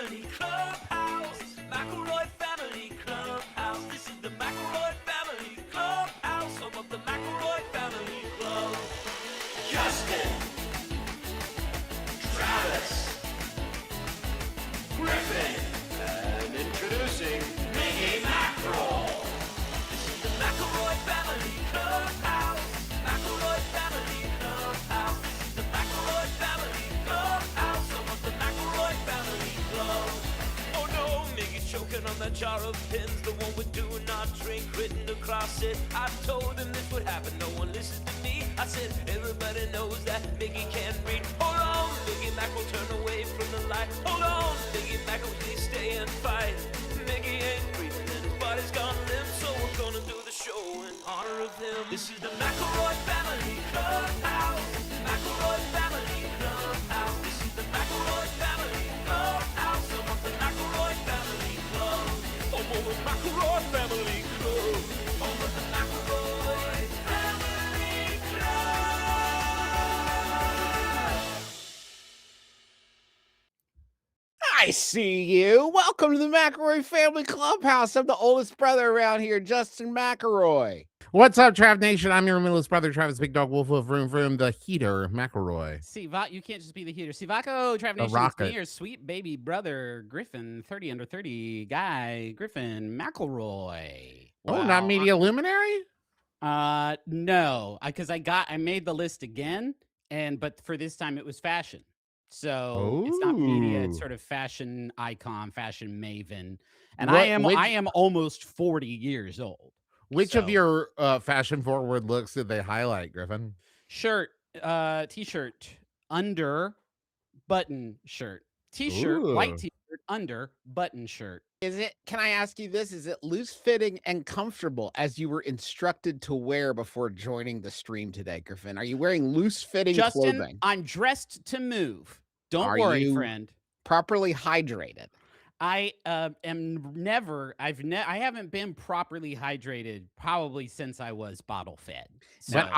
Family Clubhouse. McElroy Family Clubhouse. This is the McElroy Family Clubhouse. Home of the McElroy Family Club. Justin, Travis, Griffin, and introducing Miggy Mackerel. This is the McElroy Family Clubhouse. McElroy Family Clubhouse. This is the McElroy Family Clubhouse. Home of the McElroy Family Club. Oh no, Miggy's choking on that jar of pins, the one with do not drink written across it. I told him this would happen, no one listened to me. I said, everybody knows that Miggy can't read. Hold on, Miggy Mac will turn away from the light. Hold on, Miggy Mac will please stay and fight. Miggy ain't breathing and his body's gone limp, so we're gonna do the show in honor of him. This is the McElroy Family Clubhouse. McElroy Family Clubhouse. This is the McElroy Family Clubhouse. Home of the McElroy Family Club. Home of the McElroy Family Club. Home of the McElroy Family Club. I see you. Welcome to the McElroy Family Clubhouse. I'm the oldest brother around here, Justin McElroy. What's up, Trav Nation? I'm your middleest brother, Travis Big Dog Wolf of Vroom Vroom, the heater, McElroy. You can't just be the heater. Sivako, Trav Nation, it's me, your sweet baby brother, Griffin, 30 under 30 guy, Griffin McElroy. Oh, not media luminary? No, because I made the list again, but for this time it was fashion. So it's not media, it's sort of fashion icon, fashion maven. And I am almost 40 years old. Which of your fashion forward looks did they highlight, Griffin? Shirt, t-shirt, under, button shirt. T-shirt, white t-shirt, under, button shirt. Can I ask you this? Is it loose fitting and comfortable as you were instructed to wear before joining the stream today, Griffin? Are you wearing loose fitting Justin, clothing? I'm dressed to move. Don't Are worry, you friend. Properly hydrated? I am never. I haven't been properly hydrated probably since I was bottle fed. So, But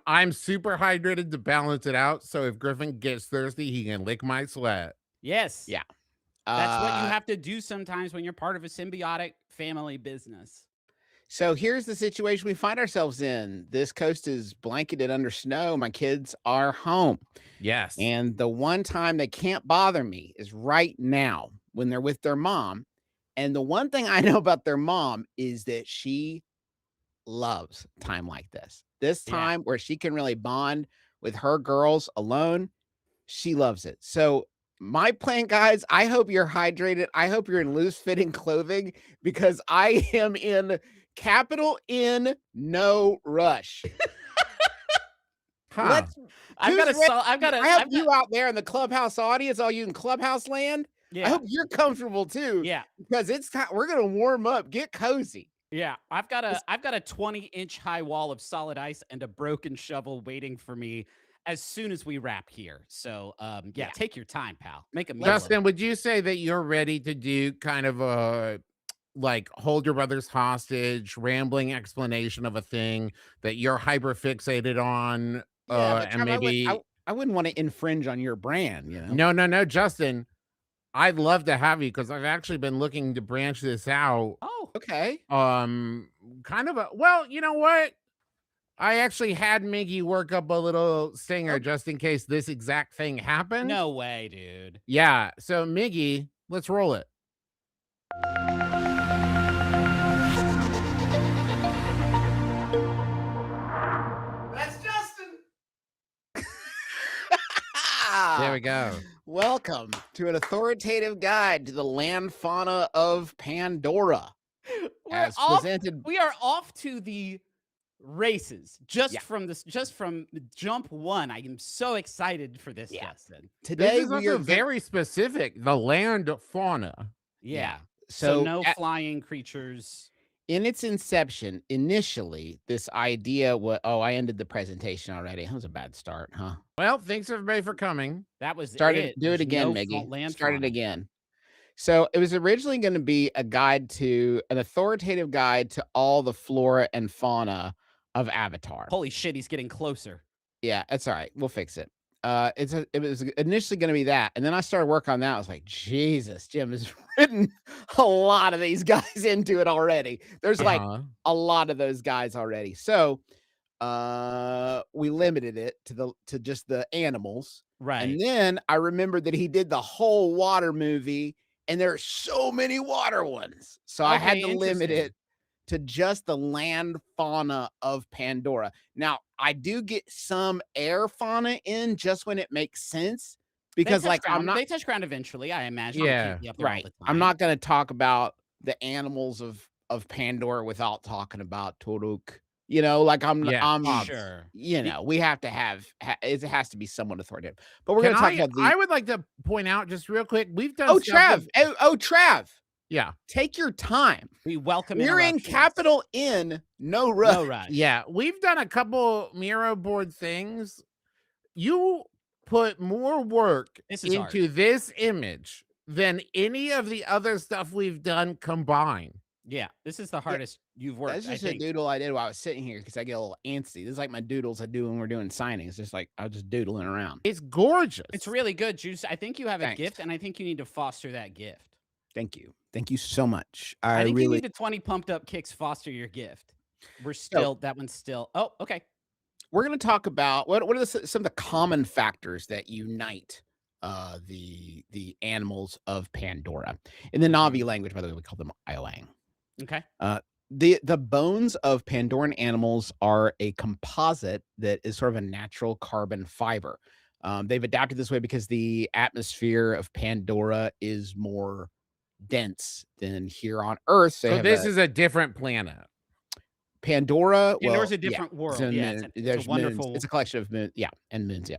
I'm super hydrated to balance it out. So if Griffin gets thirsty, he can lick my sweat. Yes. Yeah. That's what you have to do sometimes when you're part of a symbiotic family business. So here's the situation we find ourselves in. This coast is blanketed under snow. My kids are home. Yes. And the one time they can't bother me is right now when they're with their mom. And the one thing I know about their mom is that she loves time like this. This time where she can really bond with her girls alone, she loves it. So my plan, guys, I hope you're hydrated. I hope you're in loose fitting clothing because I am in capital N no rush. Huh. I have you out there in the Clubhouse audience, all you in Clubhouse land. Yeah. I hope you're comfortable too. Yeah. Because it's time. We're gonna warm up. Get cozy. Yeah. I've got a 20-inch high wall of solid ice and a broken shovel waiting for me as soon as we wrap here. So take your time, pal. Make a meal. Justin, would you say that you're ready to do kind of a hold your brothers hostage, rambling explanation of a thing that you're hyper fixated on? And maybe I wouldn't want to infringe on your brand, you know. No, Justin. I'd love to have you because I've actually been looking to branch this out. Oh, okay. Kind of you know what? I actually had Miggy work up a little stinger just in case this exact thing happened. No way, dude. Yeah. So Miggy, let's roll it. That's Justin. There we go. Welcome to an authoritative guide to the land fauna of Pandora. We are off to the races from jump one. I am so excited for this, Justin. Today we are very specific. The land fauna. Yeah. So no flying creatures. In its inception, initially, this idea was, I ended the presentation already. That was a bad start, huh? Well, thanks everybody for coming. That was Do it again, Miggy. Start it again. So it was originally going to be an authoritative guide to all the flora and fauna of Avatar. Holy shit, he's getting closer. Yeah, that's all right. We'll fix it. it was initially going to be that, and then I started working on that. I was like, Jesus, Jim has written a lot of these guys into it already. There's like a lot of those guys already. So we limited it to just the animals. Right. And then I remembered that he did the whole water movie, and there are so many water ones. So I had to limit it to just the land fauna of Pandora. Now, I do get some air fauna in just when it makes sense, because like they touch ground eventually, I imagine. Yeah, right. I'm not going to talk about the animals of Pandora without talking about Toruk. You know, like I'm sure. You know, we have to have it has to be somewhat authoritative. But we're going to talk about I would like to point out just real quick. We've done Trav. Trav. Yeah. Take your time. We welcome You're in capital N, no rush. No rush. Yeah, we've done a couple Miro board things. You put more work into this image than any of the other stuff we've done combined. Yeah, this is the hardest you've worked. That's just a doodle I did while I was sitting here because I get a little antsy. This is like my doodles I do when we're doing signings. Just like I was just doodling around. It's gorgeous. It's really good, Juice. I think you have a gift, and I think you need to foster that gift. Thank you. Thank you so much. I think you need the 20 pumped up kicks foster your gift. We're still that one's still. Oh, okay. We're going to talk about what are some of the common factors that unite the animals of Pandora. In the Na'vi language, by the way, we call them Ioang. Okay. The bones of Pandoran animals are a composite that is sort of a natural carbon fiber. They've adapted this way because the atmosphere of Pandora is more dense than here on Earth. So this is a different planet. Pandora. Pandora's a different world. It's a wonderful. Moons. It's a collection of moons. Yeah, and moons. Yeah.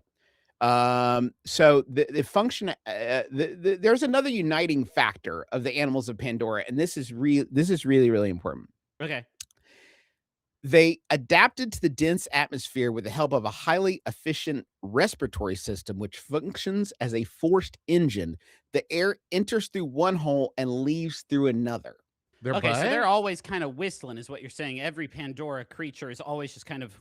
So the function. There's another uniting factor of the animals of Pandora, and this is really important. Okay. They adapted to the dense atmosphere with the help of a highly efficient respiratory system, which functions as a forced engine. The air enters through one hole and leaves through another. So they're always kind of whistling, is what you're saying. Every Pandora creature is always just kind of.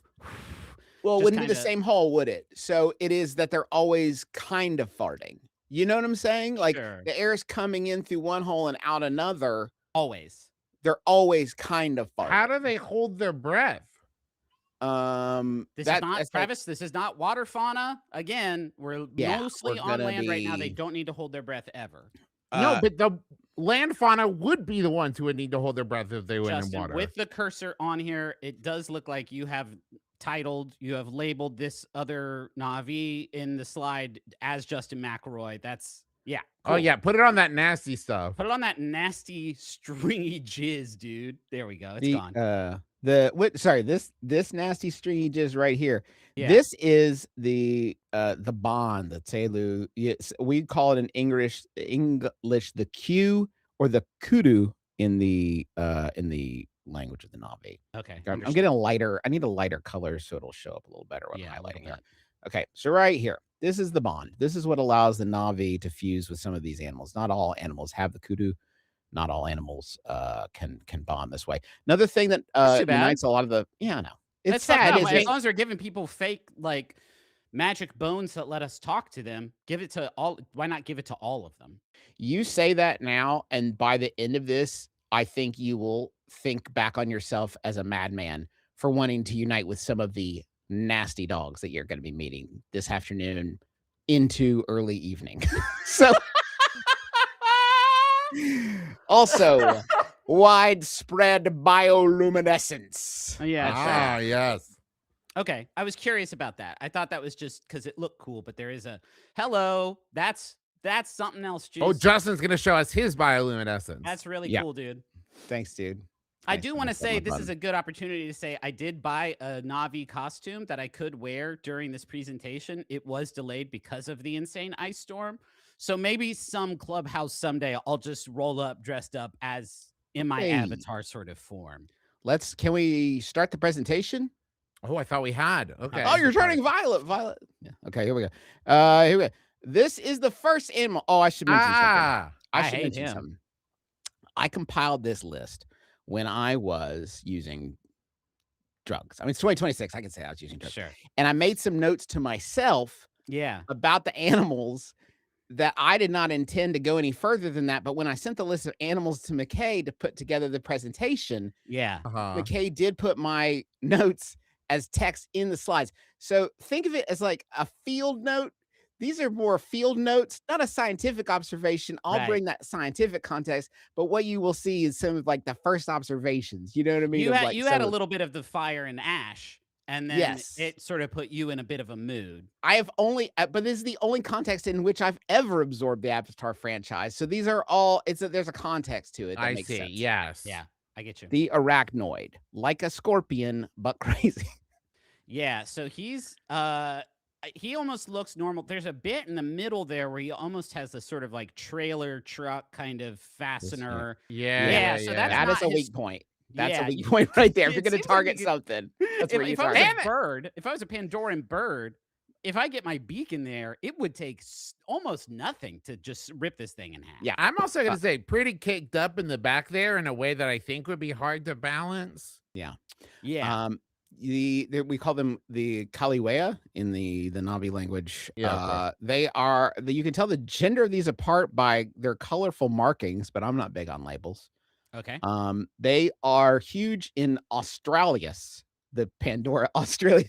Well, it wouldn't be the same hole, would it? So it is that they're always kind of farting. You know what I'm saying? Like the air is coming in through one hole and out another. Always. They're always kind of farting. How do they hold their breath? This is not Travis. This is not water fauna. Again, we're mostly on land right now. They don't need to hold their breath ever. No, but the land fauna would be the ones who would need to hold their breath if they were in water. With the cursor on here, it does look like you have labeled this other Na'vi in the slide as Justin McElroy. That's cool. Oh yeah, put it on that nasty stuff. Put it on that nasty stringy jizz, dude. There we go. It's gone. This nasty stringy jizz right here. Yeah. This is the bond, the telu. Yes, we call it in English the Q or the kudu in the language of the Na'vi. Okay. I'm getting a lighter. I need a lighter color so it'll show up a little better when I'm highlighting it. Okay, so right here, this is the bond. This is what allows the Na'vi to fuse with some of these animals. Not all animals have the kudu. Not all animals can bond this way. Another thing that unites a lot of the I know. It's sad. As long as they're giving people fake like magic bones that let us talk to them, give it to all. Why not give it to all of them? You say that now, and by the end of this, I think you will think back on yourself as a madman for wanting to unite with some of the nasty dogs that you're going to be meeting this afternoon into early evening. So also widespread bioluminescence. Yes. Okay, I was curious about that. I thought that was just because it looked cool, but there is a hello. That's something else. Juice. Oh, Justin's gonna show us his bioluminescence. That's really cool, dude. Thanks, dude. I do want to say this is a good opportunity to say I did buy a Na'vi costume that I could wear during this presentation. It was delayed because of the insane ice storm. So maybe some Clubhouse someday I'll just roll up dressed up as in my avatar sort of form. Can we start the presentation? Oh, I thought we had. Okay. Oh, you're turning violet. Yeah. Okay, here we go. Here we go. This is the first animal. Oh, I should mention something. I should mention something. I compiled this list when I was using drugs. I mean, it's 2026. I can say I was using drugs. Sure. And I made some notes to myself about the animals that I did not intend to go any further than that. But when I sent the list of animals to McKay to put together the presentation, McKay did put my notes as text in the slides. So think of it as like a field note. These are more field notes, not a scientific observation. I'll bring that scientific context, but what you will see is some of like the first observations. You know what I mean? You had a little bit of the fire and ash, and then it sort of put you in a bit of a mood. I have only, but this is the only context in which I've ever absorbed the Avatar franchise. So these are all, there's a context to it that makes sense. Yes. Yeah, I get you. The arachnoid, like a scorpion, but crazy. Yeah, so he almost looks normal. There's a bit in the middle there where he almost has a sort of like trailer truck kind of fastener. Yeah. So that is a weak point. That's a weak point right there. If you're going to target something, that's where you target. If I was a Pandoran bird, if I get my beak in there, it would take almost nothing to just rip this thing in half. Yeah, I'm also going to say pretty caked up in the back there in a way that I think would be hard to balance. Yeah. Yeah. We call them the Kaliwea in the Na'vi language. Yeah, they are, you can tell the gender of these apart by their colorful markings, but I'm not big on labels. Okay. They are huge in Australis, the Pandora Australia.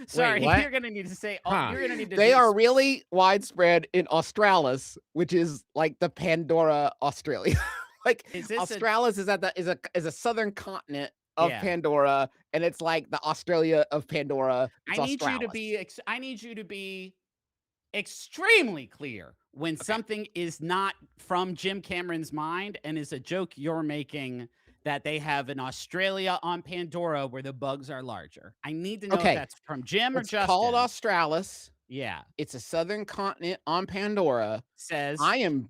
Sorry, you're gonna need to say. You're gonna need to. They are really widespread in Australis, which is like the Pandora Australia. Like Australis is a southern continent of Pandora, and it's like the Australia of Pandora. I need you to be extremely clear when something is not from Jim Cameron's mind and is a joke you're making that they have an Australia on Pandora where the bugs are larger. I need to know if that's from Jim or Justin. It's called Australis. Yeah. It's a southern continent on Pandora. Says I am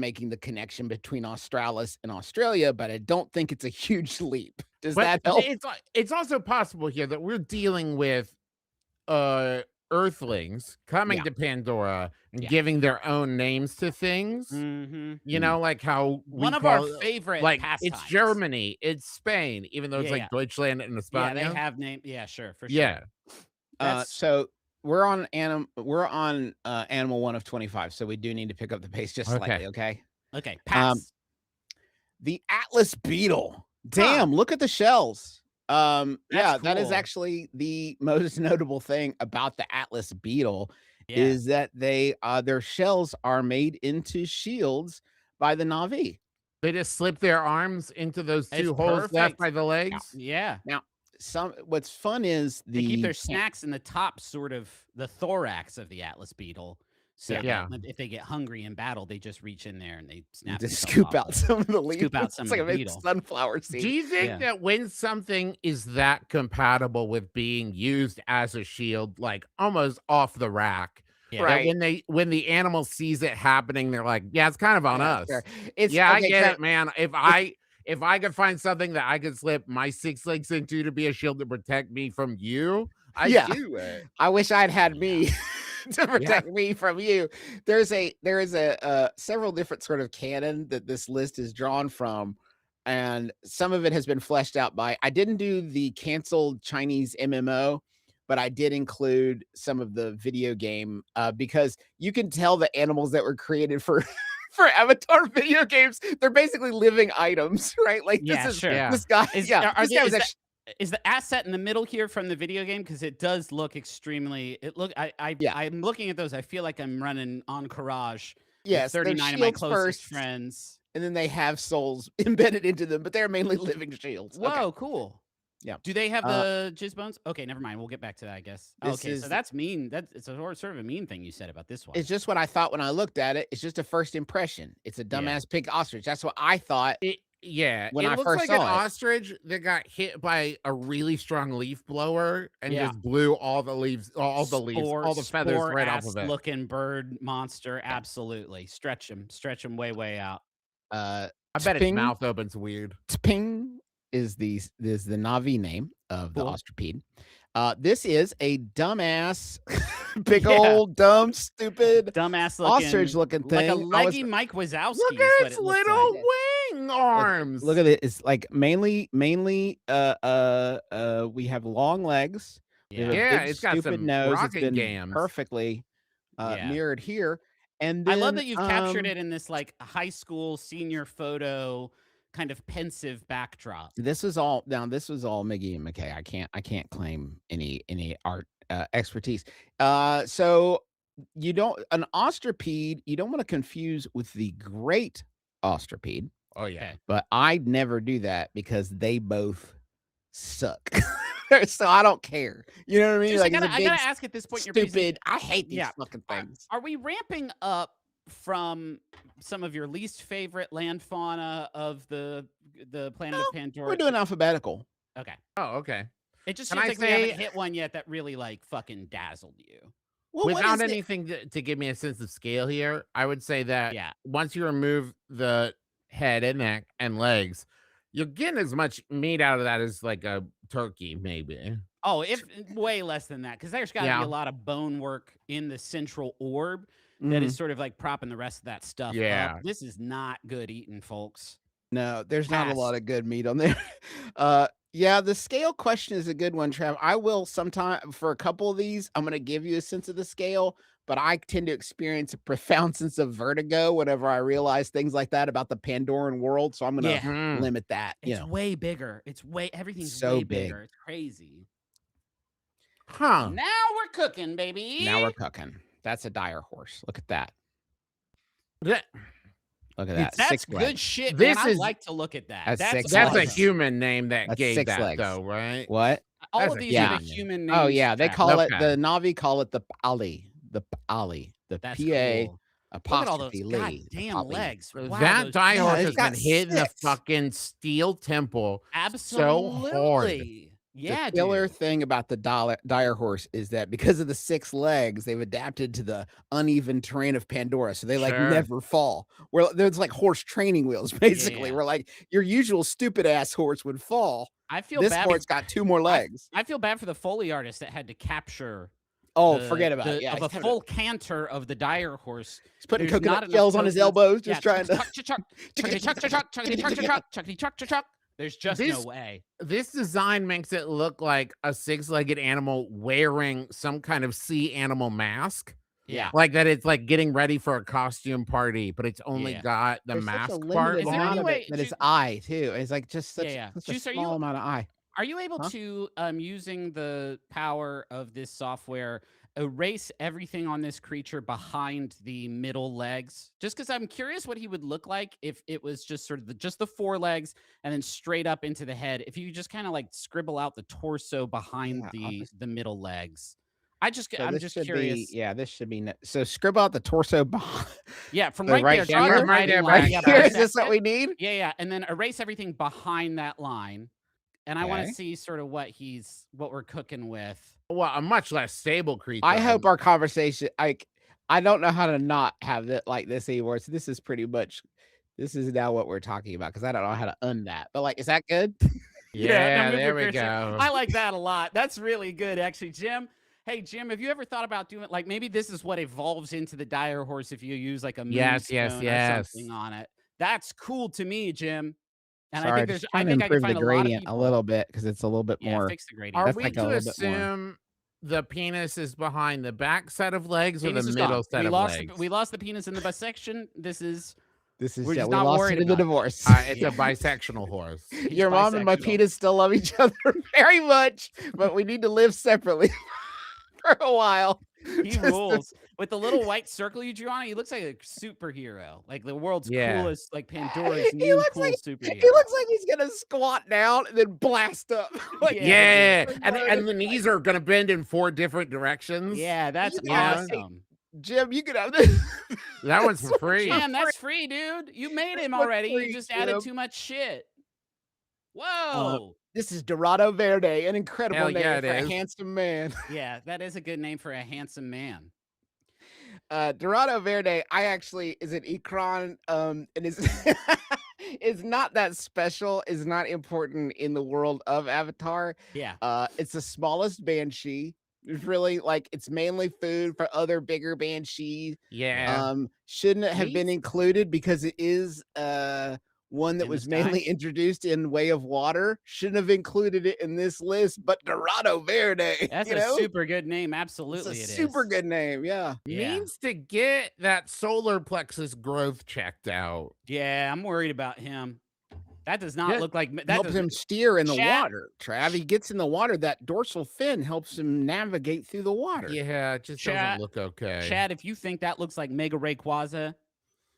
making the connection between Australis and Australia, but I don't think it's a huge leap. Does that help? It's also possible here that we're dealing with Earthlings coming to Pandora and giving their own names to things. You know, like how one of our favorite pastimes. It's Germany, it's Spain, even though it's like Deutschland and España. Yeah, they have names. Yeah, sure, for sure. Yeah. So we're on animal 1 of 25, so we do need to pick up the pace just slightly. Okay. Pass. The Atlas beetle. Damn, look at the shells. That is actually the most notable thing about the Atlas beetle is that their shells are made into shields by the Na'vi. They just slip their arms into those two holes left by the legs. Yeah. Now, what's fun is they keep their snacks in the top, sort of the thorax of the Atlas beetle. So if they get hungry in battle, they just reach in there and they snap. Just scoop out some of the leaves. Scoop out some of the beetle. Sunflower seed. Do you think that when something is that compatible with being used as a shield, like almost off the rack, that when the animal sees it happening, they're like, "Yeah, it's kind of on us." Sure. I get it, man. If I could find something that I could slip my 6 legs into to be a shield to protect me from you, I do it. I wish I'd had me. To protect me from you. There is a several different sort of canon that this list is drawn from, and some of it has been fleshed out by. I didn't do the canceled Chinese MMO, but I did include some of the video game because you can tell the animals that were created for Avatar video games, they're basically living items, right? Like this guy. Is the asset in the middle here from the video game? Because it does look extremely. I'm looking at those. I feel like I'm running on Courage. Yes, 39 of my closest friends, and then they have souls embedded into them, but they're mainly living shields. Whoa, cool. Yeah. Do they have the jizz bones? Okay, never mind. We'll get back to that, I guess. So that's mean. It's a sort of a mean thing you said about this one. It's just what I thought when I looked at it. It's just a first impression. It's a dumbass pig ostrich. That's what I thought. When I looks first like saw an ostrich that got hit by a really strong leaf blower and just blew all the feathers right off of it. Looking bird monster, absolutely. Stretch him way out. I bet its mouth opens weird. T'ping is the Na'vi name of the ostripede. This is a dumbass, big old dumb, stupid, dumbass looking, ostrich looking thing, like a leggy Mike Wazowski. Look at its little wing arms. Look at it. It's like mainly. We have long legs. They have a Yeah, big, it's got stupid some nose. It's rocket been gams. perfectly mirrored here. And I then, love that you've captured it in this like high school senior photo kind of pensive backdrop. This was all Miggy and McKay. I can't claim any art expertise. So an ostripede, you don't want to confuse with the great ostripede. Oh yeah. But I'd never do that because they both suck. So I don't care. You know what I mean? Just, Like, I gotta ask at this point, stupid. I hate these fucking Are, things. are we ramping up from some of your least favorite land fauna of the planet of Pandora? We're doing alphabetical. Okay. Oh, okay. It just Can seems I like we say- haven't hit one yet that really like fucking dazzled you. Well, what Without is it? anything to give me a sense of scale here, I would say that Yeah. once you remove the head and neck and legs, you're getting as much meat out of that as like a turkey, maybe. Oh, if way less than that, because there's got to be Yeah. a lot of bone work in the central orb that is sort of like propping the rest of that stuff Yeah. up. This is not good eating, folks. No, there's not a Pass. lot of good meat on there. Yeah, the scale question is a good one, Trav. I will sometime for a couple of these, I'm going to give you a sense of the scale, but I tend to experience a profound sense of vertigo whenever I realize things like that about the Pandoran world. So I'm going to Mhm. limit that. It's way bigger. Everything's So way big. bigger. It's crazy. Huh. Now we're cooking, baby. Now we're cooking. That's a dire horse. Look at that. That- Look at that. That's 6 good legs. shit, This man. I'd is- like to look at that. That's That's 6 That's legs. a human name that That's gave 6 that, legs. though, right? What? All That's of a these are the human human names. Oh yeah, they Trav. call it Okay. the Navi call it the Pali. The Pali. The That's PA cool. Look at all those apostrophe Lee. the goddamn Pali. legs. Wow, That those- dire Yeah, horse it's has got been hitting the 6. fucking steel temple Absolutely. so hard. Yeah, The killer dude. thing about the dire horse is that because of the 6 legs, they've adapted to the uneven terrain of Pandora, so they like Sure. never fall. Where there's like horse training wheels, basically. Yeah. Where like your usual stupid ass horse would fall. I feel This bad. horse got 2 more legs. I feel bad for the Foley artist that had to capture. Oh, the- forget about the- it. Yeah, of a he's having full canter of the dire horse. he's putting There's not coconut enough shells on his coconuts. elbows, Yeah, just trying to. chuck. There's just no This- way. This design makes it look like a 6-legged animal wearing some kind of sea animal mask. Yeah. Like that it's like getting ready for a costume party, but it's only Yeah. got the There's mask such a part. limited Is there amount any of way it that his to- eye too. It's like just such, Yeah. such a Juice, are small you- amount of eye. Are you able Huh? to, using the power of this software, erase everything on this creature behind the middle legs? Just because I'm curious what he would look like if it was just sort of just the 4 legs and then straight up into the head. If you just kind of like scribble out the torso behind Yeah, I'll the middle legs. So I'm this just should curious. Be, yeah, this should be. So scribble out the torso behind. Yeah, from So right, right there. here? Draw the Right dividing there, line. right Yeah, here. Here, is bisect this what it. we need? Yeah, and then erase everything behind that line. And I want Okay. to see sort of what we're cooking with. Well, a much less stable creature. I hope our conversation. I don't know how to not have it like this anymore. So this is pretty much. This is now what we're talking about because I don't know how to that. But like, is that good? Yeah, no, there we Christian. go. I like that a lot. That's really good, actually, Jim. Hey, Jim, have you ever thought about doing like maybe this is what evolves into the dire horse if you use like a Yes, moonstone yes. or something on it? That's cool to me, Jim. And Sorry, I think just there's trying I to think I can improve the find a lot of gradient a people. little bit because it's a little bit Yeah, more. fix the gradient. Are That's we like a to little bit more. assume the penis is behind the back set of legs or Penis the is middle gone. set of legs? We lost the penis in the bisection. This is This is We're yeah, just we not lost worried it in the about it. divorce. It's Yeah. a bisectional horse. Your mom and my bisexual. penis still love each other very much, but we need to live separately for a while. he Just to- rules. With the little white circle you drew on it, he looks like a superhero. Like the world's Yeah. coolest, like Pandora's He new looks cool like- superhero. He looks like he's gonna squat down and then blast up. Like, Yeah, dude. and the knees are gonna bend in 4 different directions. Yeah, that's Yeah. awesome. Jim, you could have this. That one's for free. Jim, that's free, dude. You made him That's already. free, You just added Jim. too much shit. Whoa. This is Dorado Verde, an incredible Hell name yeah, it for a is. handsome man. Yeah, that is a good name for a handsome man. Dorado Verde, I actually is an Ikran, and is is not that special, is not important in the world of Avatar. Yeah. It's the smallest banshee. It's really like it's mainly food for other bigger banshees. Yeah. Shouldn't have been Meat? included because it is one that In the was sky? mainly introduced in way of water. Shouldn't have included it in this list, but Dorado Verde. That's you a know? super good name. It's Absolutely, a it super is. good name. Yeah. Yeah. Needs to get that solar plexus growth checked out. Yeah, I'm worried about him. That does not look like that. Helps him steer in the Chat- water, Trav. He gets in the water. That dorsal fin helps him navigate through the water. Yeah, it just doesn't look okay. Chad, if you think that looks like Mega Rayquaza,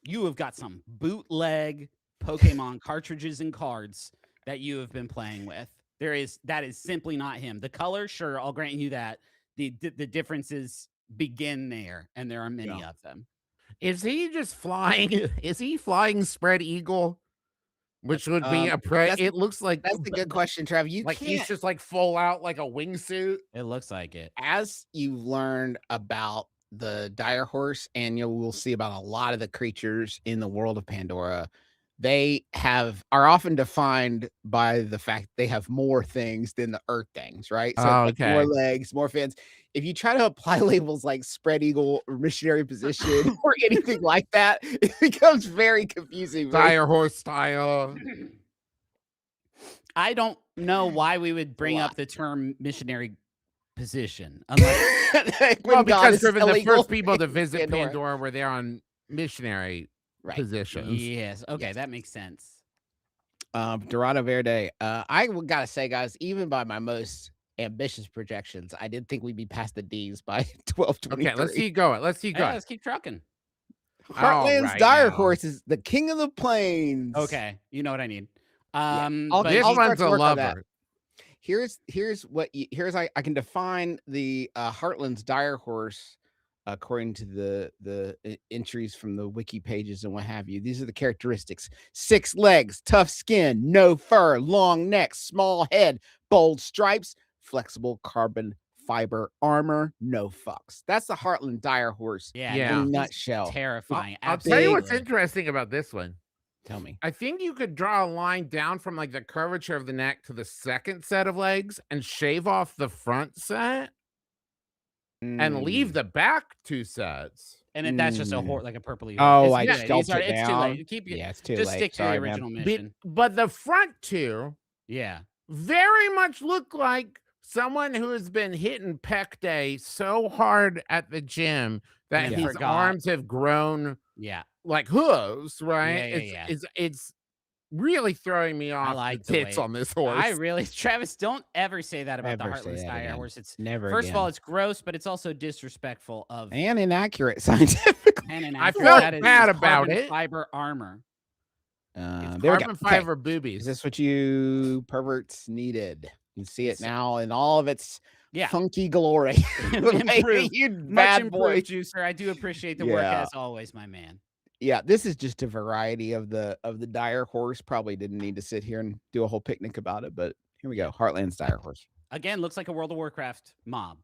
you have got some bootleg Pokemon cartridges and cards that you have been playing with. That is simply not him. The color, sure, I'll grant you that. The differences begin there, and there are many of them. Is he just flying? Is he flying spread eagle? Which would be a prey. It looks like that's a good question, Trav. You like can't, he's just like full out like a wingsuit. It looks like it. As you've learned about the dire horse, and you will see about a lot of the creatures in the world of Pandora, they are often defined by the fact they have more things than the earth things, right? So like more legs, more fins. If you try to apply labels like spread eagle or missionary position or anything like that, it becomes very confusing. Dire horse style. I don't know why we would bring up the term missionary position. Unless, well, because the first people to visit Pandora were there on missionary positions. Yes. Okay, that makes sense. Dorado Verde. I gotta say, guys, even by my most ambitious projections, I didn't think we'd be past the D's by 1223. Okay, let's keep going. Let's keep going. Let's keep trucking. Heartland's dire horse is the king of the plains. Okay, you know what I need. This one's a lover. Here's what I can define the Heartland's dire horse according to the entries from the wiki pages and what have you. These are the characteristics: 6 legs, tough skin, no fur, long neck, small head, bold stripes, flexible carbon fiber armor, no fucks. That's the Heartland dire horse. Yeah. In a nutshell. Terrifying. I'll tell you what's interesting about this one. Tell me. I think you could draw a line down from like the curvature of the neck to the second set of legs and shave off the front set and leave the back 2 sets. And then that's just like a purpley. Oh, it's too late. It's too just late. Stick to the original mission. But the front 2, very much look like someone who has been hitting pec day so hard at the gym that his arms have grown like hooves, right? It's really throwing me off. I like the tits on this horse. Travis, don't ever say that about the Heartland's dire horse. It's never. First of all, it's gross, but it's also disrespectful and inaccurate scientifically. I felt bad about it. Fiber armor. Carbon fiber boobies. Is this what you perverts needed? You see it now in all of its funky glory. You bad boy, Juicer. I do appreciate the work as always, my man. Yeah, this is just a variety of the dire horse. Probably didn't need to sit here and do a whole picnic about it, but here we go. Heartland's dire horse. Again, looks like a World of Warcraft mob.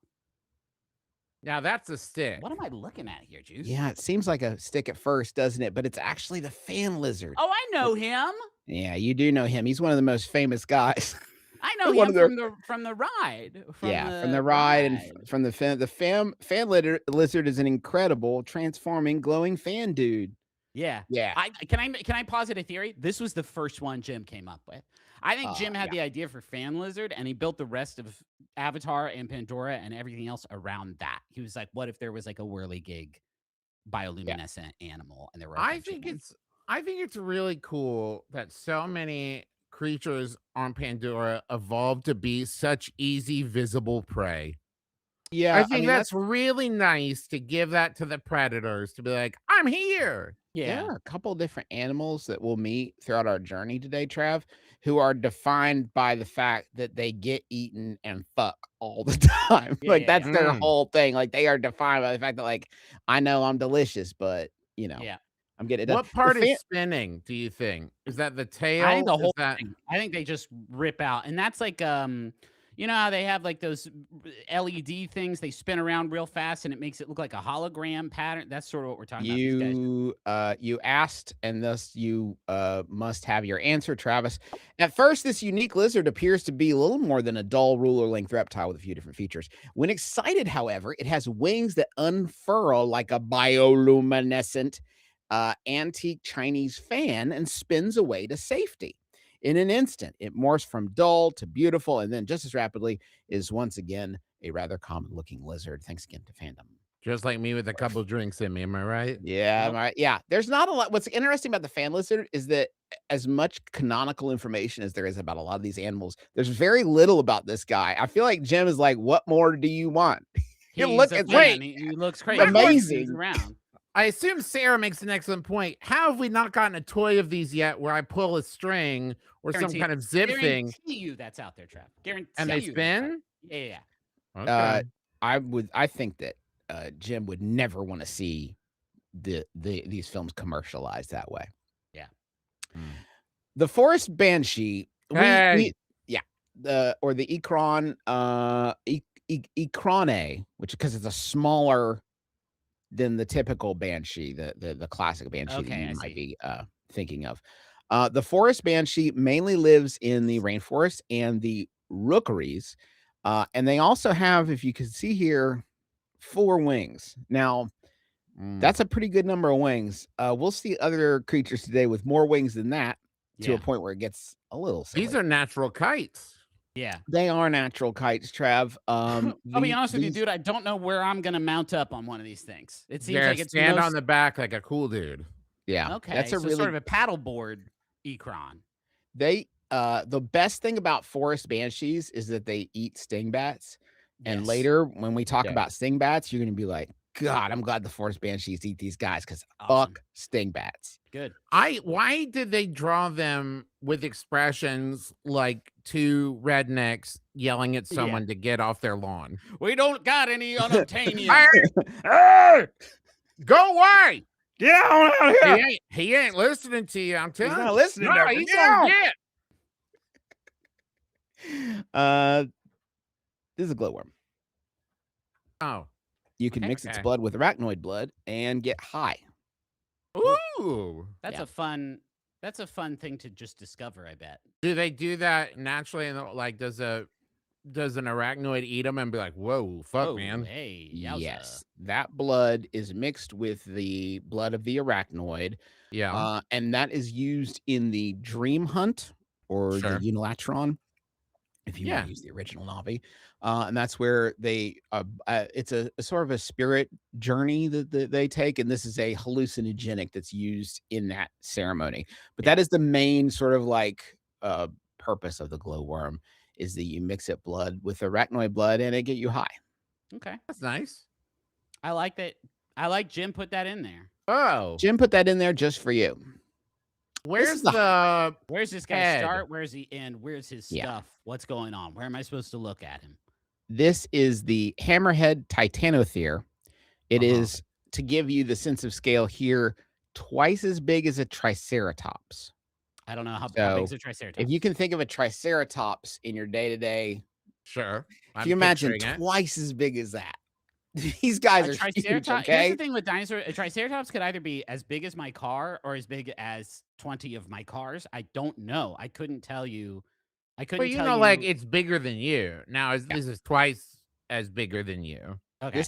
Now that's a stick. What am I looking at here, Juice? Yeah, it seems like a stick at first, doesn't it? But it's actually the fan lizard. Oh, I know him. Yeah, you do know him. He's one of the most famous guys. I know him from the ride. From the ride and from the fan. The fan lizard is an incredible, transforming, glowing fan dude. Yeah. Can I posit a theory? This was the first one Jim came up with. I think Jim had the idea for fan lizard, and he built the rest of Avatar and Pandora and everything else around that. He was like, "What if there was like a whirligig bioluminescent animal?" And there were. I think it's really cool that so many creatures on Pandora evolved to be such easy visible prey. Yeah, I think that's really nice to give that to the predators to be like, I'm here. Yeah, there are a couple different animals that we'll meet throughout our journey today, Trav, who are defined by the fact that they get eaten and fuck all the time. That's their whole thing. Like they are defined by the fact that like, I know I'm delicious, but you know, I'm getting it done. What part is spinning, do you think? Is that the tail? I think the whole thing. I think they just rip out. And that's like you know how they have like those LED things they spin around real fast and it makes it look like a hologram pattern? That's sort of what we're talking about. You asked, and thus you must have your answer, Travis. At first, this unique lizard appears to be a little more than a dull ruler-length reptile with a few different features. When excited, however, it has wings that unfurl like a bioluminescent antique Chinese fan and spins away to safety. In an instant, it morphs from dull to beautiful, and then just as rapidly is once again a rather common-looking lizard. Thanks again to fandom. Just like me with a couple drinks in me, am I right? Yeah, Nope. right. Yeah. There's not a lot. What's interesting about the fan lizard is that as much canonical information as there is about a lot of these animals, there's very little about this guy. I feel like Jim is like, what more do you want? He's Look a at fan. He looks crazy. amazing. He's around. I assume Sarah makes an excellent point. How have we not gotten a toy of these yet where I pull a string or some kind of zip thing? Guarantee you that's out there, Trav. Guarantee And they you spin? Yeah. Okay. I think that Jim would never want to see these films commercialized that way. Yeah. The forest banshee, Hey. or the Ecron, Ecrone, which because it's a smaller than the typical banshee, the classic banshee that you might be thinking of. The forest banshee mainly lives in the rainforest and the rookeries, and they also have, if you can see here, 4 wings. Now, that's a pretty good number of wings. We'll see other creatures today with more wings than that to a point where it gets a little silly. These are natural kites. Yeah. They are natural kites, Trav. I'll be honest with you, dude. I don't know where I'm going to mount up on one of these things. It seems like it's stand on the back like a cool dude. Yeah. Okay. That's sort of a paddleboard Ecron. The best thing about forest banshees is that they eat stingbats. And later, when we talk about stingbats, you're going to be like, God, I'm glad the forest banshees eat these guys because fuck stingbats. Good. Why did they draw them with expressions like 2 rednecks yelling at someone to get off their lawn? We don't got any unobtainium. Hey! Go away! Get on out here! He ain't listening to you. I'm telling you. He's not listening. No, he's gonna get. This is a glowworm. Oh. You can mix its blood with arachnoid blood and get high. Ooh. That's a fun thing to just discover, I bet. Do they do that naturally? And like, does an arachnoid eat them and be like, whoa, fuck, man? Hey, yowza. Yes. That blood is mixed with the blood of the arachnoid. Yeah. And that is used in the Dream Hunt or the Unilatron, if you want to use the original Navi. And that's where they it's a sort of a spirit journey that they take, and this is a hallucinogenic that's used in that ceremony. But that is the main sort of like purpose of the glowworm, is that you mix it blood with arachnoid blood and it get you high. Okay, that's nice. I like that. I like Jim put that in there. Oh, Jim put that in there just for you. Where's this guy start? Where's he end? Where's his stuff? What's going on? Where am I supposed to look at him? This is the hammerhead titanothere. It is, to give you the sense of scale here, twice as big as a triceratops. I don't know how big is a triceratops. If you can think of a triceratops in your day-to-day, sure. If you imagine twice as big as that. These guys are huge, okay? Here's the thing with dinosaurs. A triceratops could either be as big as my car or as big as 20 of my cars. I don't know. I couldn't tell you. Well, you know, like, it's bigger than you. Now, this is twice as bigger than you. Okay.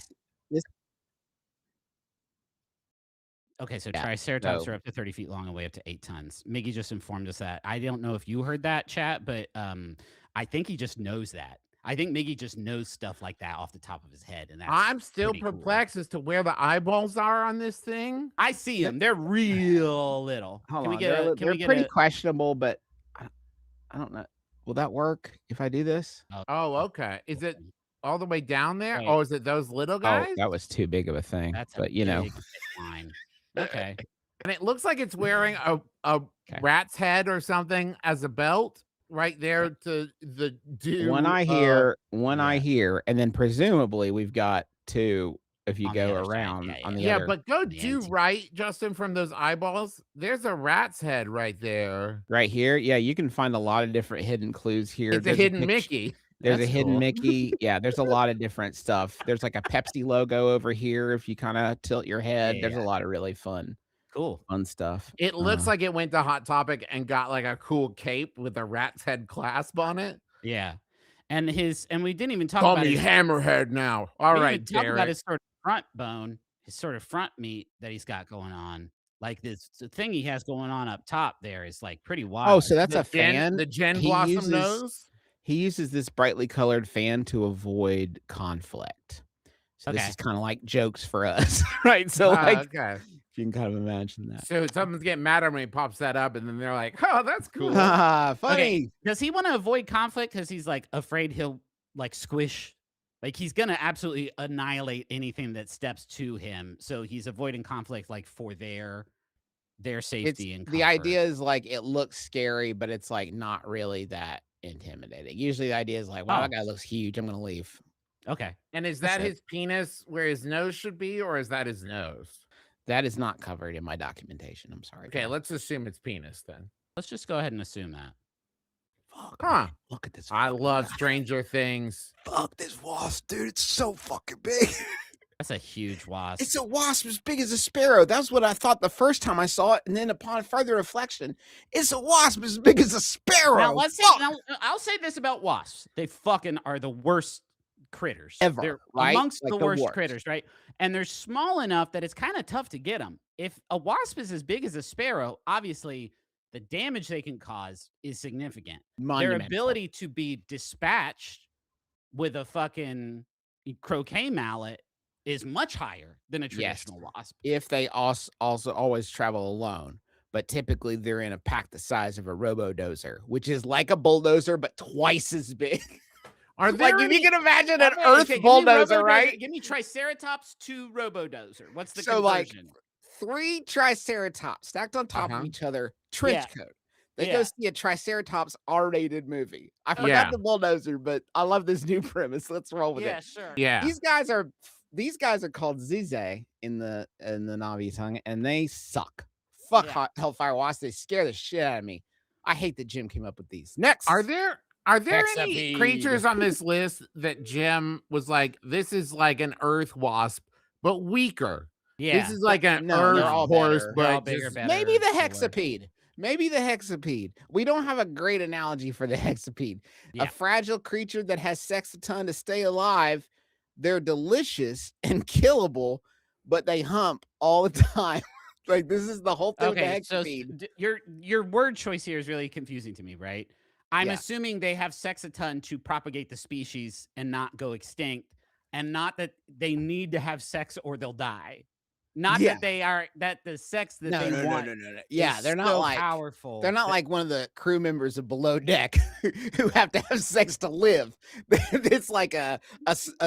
Okay, so triceratops are up to 30 feet long and weigh up to 8 tons. Miggy just informed us that. I don't know if you heard that, chat, but I think he just knows that. I think Miggy just knows stuff like that off the top of his head, and I'm still perplexed as to where the eyeballs are on this thing. I see them; they're real little. Hold on, they're pretty questionable, but I don't know. Will that work if I do this? Oh, okay. Is it all the way down there, or is it those little guys? Oh, that was too big of a thing. That's but you know, line. Okay. And it looks like it's wearing a rat's head or something as a belt. Right there to the dude. One eye here, and then presumably we've got 2 if you go around on the other. Yeah, but go due right, Justin, from those eyeballs. There's a rat's head right there. Right here? Yeah, you can find a lot of different hidden clues here. It's a hidden Mickey. There's a hidden Mickey. Yeah, there's a lot of different stuff. There's like a Pepsi logo over here if you kind of tilt your head. There's a lot of really fun stuff. It looks like it went to Hot Topic and got like a cool cape with a rat's head clasp on it. Yeah. And we didn't even talk Call about me Hammerhead now. All right, talk about his sort of front bone, his sort of front meat that he's got going on. Like this thing he has going on up top there is like pretty Oh, wild. so that's a fan. The Gen He Blossom uses nose. he uses this brightly colored fan to avoid conflict. So this Okay. is kind of like jokes for us, right? So like, Okay. if you can kind of imagine that. So someone's getting mad at him when he pops that up, and then they're like, "Oh, that's cool." Funny. Okay. Does he want to avoid conflict because he's like afraid he'll like squish? Like he's gonna absolutely annihilate anything that steps to him. So he's avoiding conflict like for their safety and comfort. The idea is like it looks scary, but it's like not really that intimidating. Usually the idea is like, wow, that guy looks huge. I'm gonna leave. Okay. And is that his penis where his nose should be, or is that his nose? That is not covered in my documentation. I'm sorry. Okay, let's assume it's penis then. Let's just go ahead and assume that. Fuck, Huh. man, look at this. I love Stranger Things. Fuck this wasp, dude. It's so fucking big. That's a huge wasp. It's a wasp as big as a sparrow. That's what I thought the first time I saw it. And then upon further reflection, it's a wasp as big as a sparrow. Now I'll say this about wasps. They fucking are the worst critters ever. They're right? amongst Like the worst critters, right? And they're small enough that it's kind of tough to get them. If a wasp is as big as a sparrow, obviously the damage they can cause is significant. Their ability to be dispatched with a fucking croquet mallet is much higher than a traditional wasp. If they also always travel alone, but typically they're in a pack the size of a robo-dozer, which is like a bulldozer, but twice as big. Are there like, if you can imagine an Earth bulldozer, right? Give me Triceratops to robo-dozer. What's the so conversion? Like 3 Triceratops stacked on top of each other, trench coat. They go see a Triceratops R-rated movie. I forgot the bulldozer, but I love this new premise. Let's roll with it. Yeah, sure. Yeah. These guys are called Zize in the Navi tongue, and they suck. Fuck Hellfire Wasp. They scare the shit out of me. I hate that Jim came up with these. Next. Are there any creatures on this list that Jim was like, this is like an earth wasp, but weaker? Yeah. This is like an earth horse, but bigger, better, maybe the hexapede. Maybe the hexapede. We don't have a great analogy for the hexapede. A fragile creature that has sex a ton to stay alive. They're delicious and killable, but they hump all the time. Like this is the whole thing. Okay, with the hexapede. So your word choice here is really confusing to me, right? I'm assuming they have sex a ton to propagate the species and not go extinct, and not that they need to have sex or they'll die. Not that the sex that they want. No. Yeah, they're not like powerful. They're not like one of the crew members of Below Deck who have to have sex to live. It's like a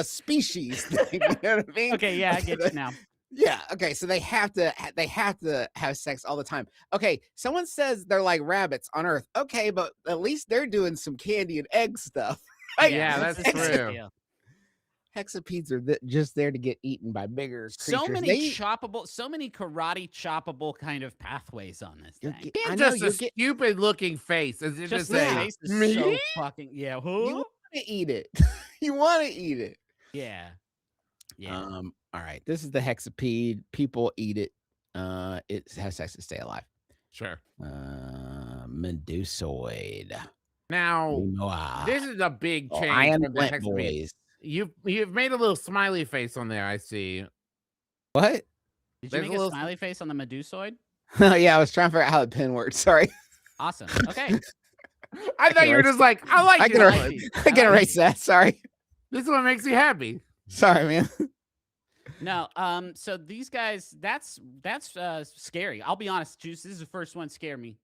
species thing. You know what I mean? Okay, yeah, I get you now. Yeah. Okay. So they have to have sex all the time. Okay. Someone says they're like rabbits on Earth. Okay, but at least they're doing some candy and egg stuff. Right? Yeah, that's true. Hexapedes are just there to get eaten by bigger creatures. So many karate choppable kind of pathways on this thing. Just a stupid looking face. As if just to the say, face is so fucking You want to eat it. You want to eat it. Yeah. All right. This is the hexapede. People eat it. It has sex to stay alive. Sure. Medusoid. Now, this is a big change. I am Flint boys. You've made a little smiley face on there. I see. What? Did you make a smiley face on the Medusoid? Yeah, I was trying to figure out how the pen worked. Sorry. Awesome. Okay. I thought you were just like, I like it. I can erase that. Sorry. This is what makes me happy. Sorry, man. No, so these guys, that's scary. I'll be honest, Juice. This is the first one scare me.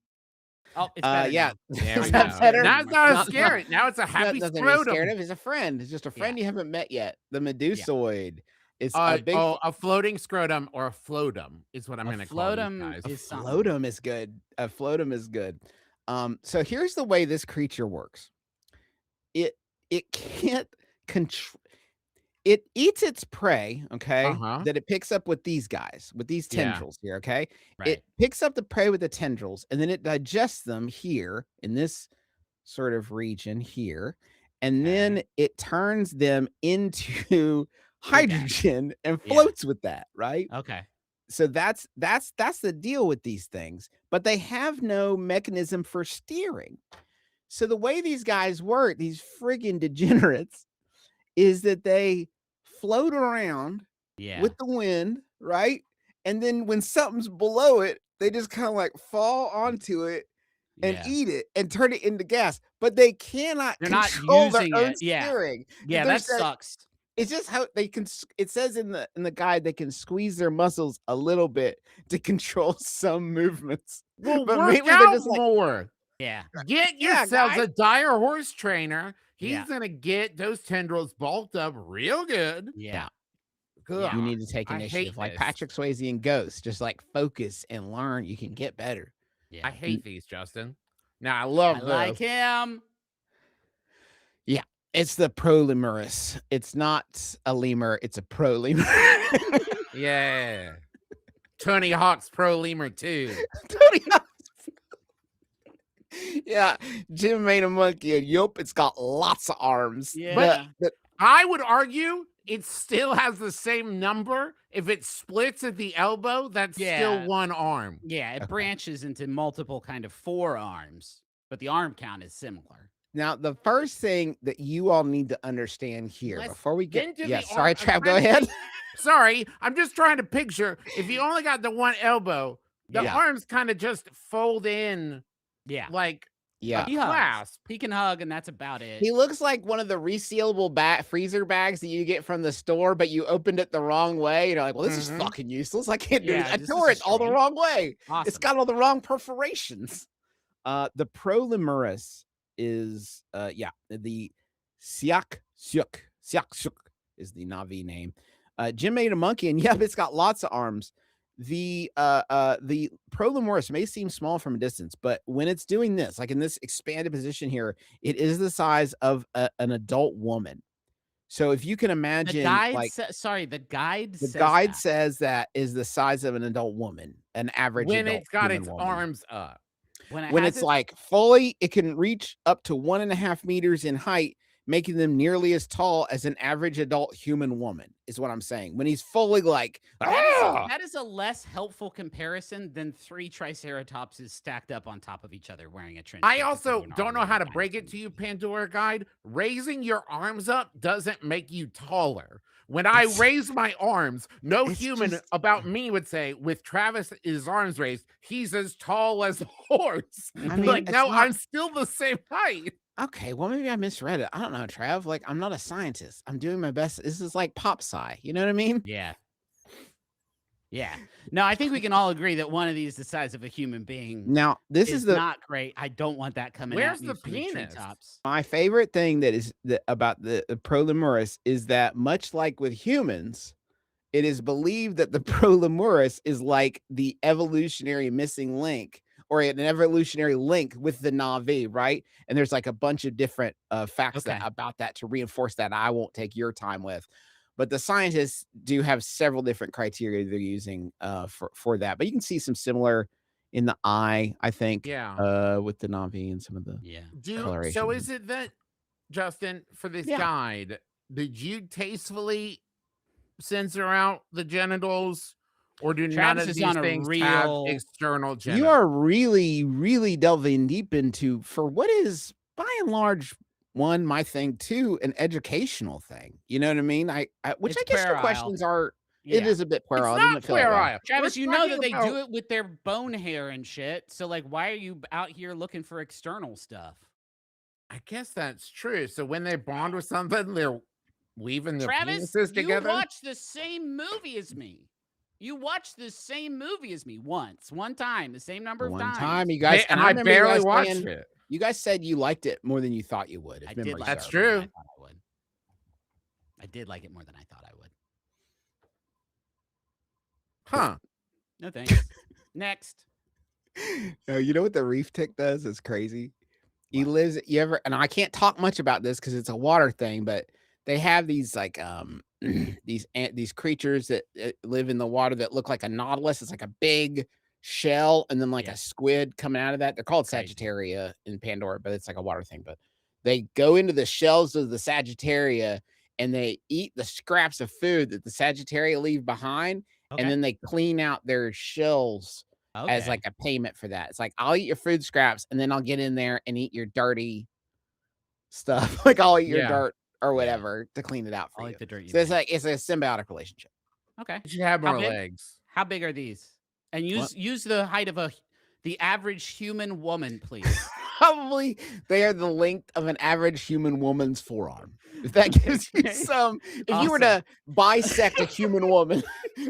Oh, it's better. Yeah. Now it's not scary. Now it's a happy scrotum. Scared of. He's a friend. It's just a friend you haven't met yet. The Medusoid. It's a floating scrotum or a floatum is what I'm going to call it. Floatum is good. A floatum is good. So here's the way this creature works. It can't control. It eats its prey, okay, that it picks up with these guys, with these tendrils here, okay? Right. It picks up the prey with the tendrils, and then it digests them here in this sort of region here, and then it turns them into hydrogen and floats with that, right? Okay. So that's the deal with these things, but they have no mechanism for steering. So the way these guys work, these friggin' degenerates, is that they float around with the wind, right? And then when something's below it, they just kind of like fall onto it and Yeah. eat it and turn it into gas, but they cannot They're not control their using own it. Yeah. steering. Yeah, There's that sucks. It's just how they can. It says in the guide they can squeeze their muscles a little bit to control some movements. Well, But work maybe they're out just like, more. Yeah. Get Yeah, yourselves guys. a dire horse trainer. He's Yeah. gonna get those tendrils bulked up real good. Yeah. Ugh, You need to take I initiative, hate like this. Patrick Swayze and Ghost. Just like focus and learn. You can get better. Yeah. I hate these, Justin. Now I love I this. like him. It's the prolemurus. It's not a lemur. It's a prolemur. Yeah. Tony Hawk's Pro Lemur 2. Tony Hawk's. Yeah, Jim made a monkey, and yup, it's got lots of arms. Yeah. But I would argue it still has the same number. If it splits at the elbow, that's still Yeah. one arm. Yeah, it Okay. branches into multiple kind of forearms, but the arm count is similar. now, the first thing that you all need to understand here Let's before we get, into the yeah, arm. sorry, I'm Trav, go trying to ahead. Sorry, I'm just trying to picture if you only got the one elbow, the Yeah. arms kind of just fold in Yeah. like Yeah, He hugs. clasp. He can hug, and that's about it. he looks like one of the resealable freezer bags that you get from the store, but you opened it the wrong way. You're like, well, this is Mhm. fucking useless. I can't do Yeah, it. I this tore is it all the strange. wrong way. Awesome. It's got all the wrong perforations. The prolemurus is the Siak Syuk is the Navi name. Jim made a monkey, and yep, it's got lots of arms. The prolemurus may seem small from a distance, but when it's doing this, like in this expanded position here, it is the size of an adult woman. So if you can the imagine, guide like the guide the says guide that. says that is the size of an adult woman, an average When adult it's got human its woman. arms up. When When has it's its- like fully, it can reach up to 1.5 meters in height, making them nearly as tall as an average adult human woman, is what I'm saying. When he's fully like, that is a less helpful comparison than 3 triceratopses stacked up on top of each other wearing a trench I coat also with an don't know arm how to and break it to you, Pandora Guide. Raising your arms up doesn't make you taller. When I raise my arms, no it's human just- about me would say, with Travis's arms raised, he's as tall as a horse. I mean, like, it's no, not- I'm still the same height. okay, well, maybe I misread it. I don't know, Trav. Like, I'm not a scientist. I'm doing my best. This is like pop sci. You know what I mean? Yeah. Yeah. No, I think we can all agree that one of these the size of a human being Now, this is the not great. I don't want that coming Where's at me the from penis? treetops. my favorite thing that is about the prolemurus is that much like with humans, it is believed that the prolemurus is like the evolutionary missing link or an evolutionary link with the Navi, right? And there's like a bunch of different facts Okay. about that to reinforce that I won't take your time with. But the scientists do have several different criteria they're using for that. But you can see some similar in the eye, I think, Yeah. with the Navi and some of the Yeah. So coloration. is it that, Justin, for this Yeah. guide, did you tastefully censor out the genitals? Or do none Travis of is these on a things have real- external genitals? You are really, really delving deep into for what is by and large my thing too, an educational thing. You know what I mean? I which It's I guess your puerile. questions are. Yeah. It is a bit puerile. It's doesn't not it feel that way? puerile. Travis, We're you know talking that they about- do it with their bone hair and shit. So like why are you out here looking for external stuff? I guess that's true. So when they bond with something, they're weaving their Travis, penises you together. watched the same movie as me. You watched the same movie as me one time, the same number of One times. time, you guys, and I I remember you barely guys watched saying- it. You guys said you liked it more than you thought you would. if I did memory like That's it serves. more than true. I thought I would. I did like it more than I thought I would. Huh. No thanks. Next. No, you know what the reef tick does? It's crazy. He What? lives. You ever? And I can't talk much about this because it's a water thing, but they have these like these creatures that live in the water that look like a nautilus. It's like a big shell and then like Yeah. a squid coming out of that. They're called Crazy. Sagittaria in Pandora, but it's like a water thing. But they go into the shells of the Sagittaria and they eat the scraps of food that the Sagittaria leave behind, Okay. and then they clean out their shells as Okay. like a payment for that. It's like, I'll eat your food scraps and then I'll get in there and eat your dirty stuff. Like I'll eat your Yeah. dirt or Yeah. whatever to clean it out for I'll you. eat the dirt you So it's made. like it's a symbiotic relationship. Okay. You should have How more big? legs. How big are these? And use the height of the average human woman, please. Probably they are the length of an average human woman's forearm. If that gives you some, if you were to bisect a human woman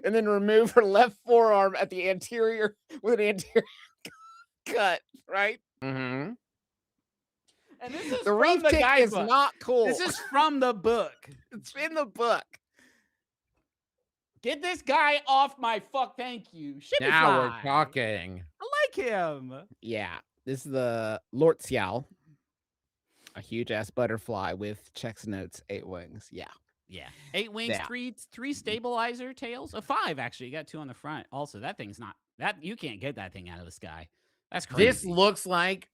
and then remove her left forearm at the anterior with an anterior cut, right? Mm-hmm. And this is The reef tick is not cool. This is from the book. It's in the book. Get this guy off my thank you. Shimmy Now fly. we're talking. I like him. Yeah, this is the Lortzial, a huge ass butterfly with checks notes, 8 wings. Yeah. 8 wings, Yeah. three stabilizer tails. 5 actually. You got 2 on the front. Also, that thing's not that you can't get that thing out of the sky. That's crazy. This looks like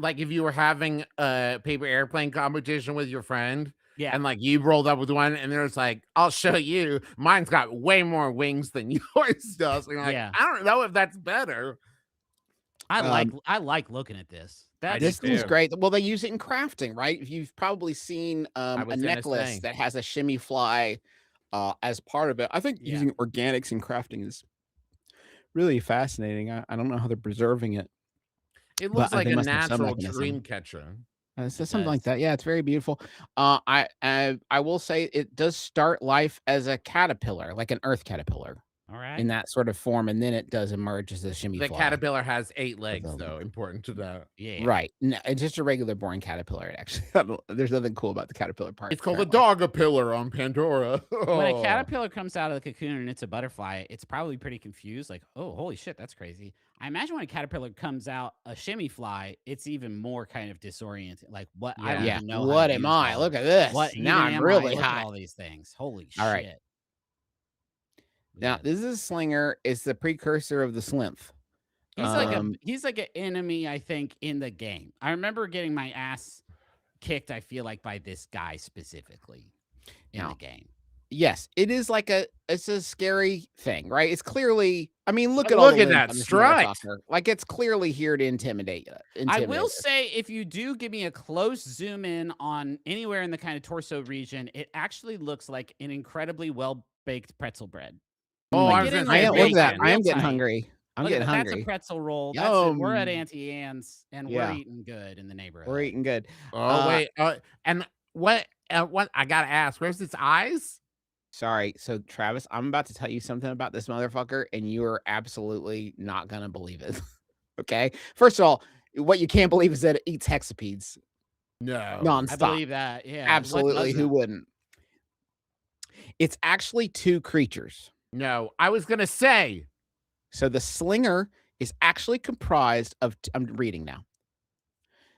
if you were having a paper airplane competition with your friend. Yeah. And like you rolled up with one and there's like, I'll show you. Mine's got way more wings than yours does. And you're like, I don't know if that's better. I like looking at this. This is great. Well, they use it in crafting, right? You've probably seen a was gonna necklace say. that has a shimmy fly as part of it. I think using organics in crafting is really fascinating. I don't know how they're preserving it. It looks But like they a must have some natural mechanism. dream catcher. It's something like that. Yeah, it's very beautiful. I will say it does start life as a caterpillar, like an earth caterpillar. All right. In that sort of form, and then it does emerge as a shimmy The fly. caterpillar has 8 legs, though. Important to know. Yeah. Right. No, it's just a regular boring caterpillar. Actually, there's nothing cool about the caterpillar part. It's called a dogapillar on Pandora. When a caterpillar comes out of the cocoon and it's a butterfly, it's probably pretty confused. Like, oh, holy shit, that's crazy. I imagine when a caterpillar comes out a shimmy fly, it's even more kind of disoriented. Like, what? I don't even know. What am I? Look at this. What? Now I'm really hot. All these things. Holy shit. All right. Now, this is a slinger. It's the precursor of the slimph. He's like an enemy, I think, in the game. I remember getting my ass kicked, I feel like, by this guy specifically in the game. Yes, it is like it's a scary thing, right? It's clearly, I mean, look at that strike. Like it's clearly here to intimidate you. I will say, if you do give me a close zoom in on anywhere in the kind of torso region, it actually looks like an incredibly well-baked pretzel bread. Oh, I am getting hungry. I'm getting hungry. That's a pretzel roll. We're at Auntie Anne's, and we're eating good in the neighborhood. We're eating good. Oh, wait. And what I got to ask, where's its eyes? Sorry. So, Travis, I'm about to tell you something about this motherfucker, and you are absolutely not going to believe it. Okay? First of all, what you can't believe is that it eats hexapedes. No. Nonstop. I believe that. Yeah. Absolutely. Who wouldn't? It's actually 2 creatures. No. I was going to say. So, the slinger is actually comprised of, I'm reading now.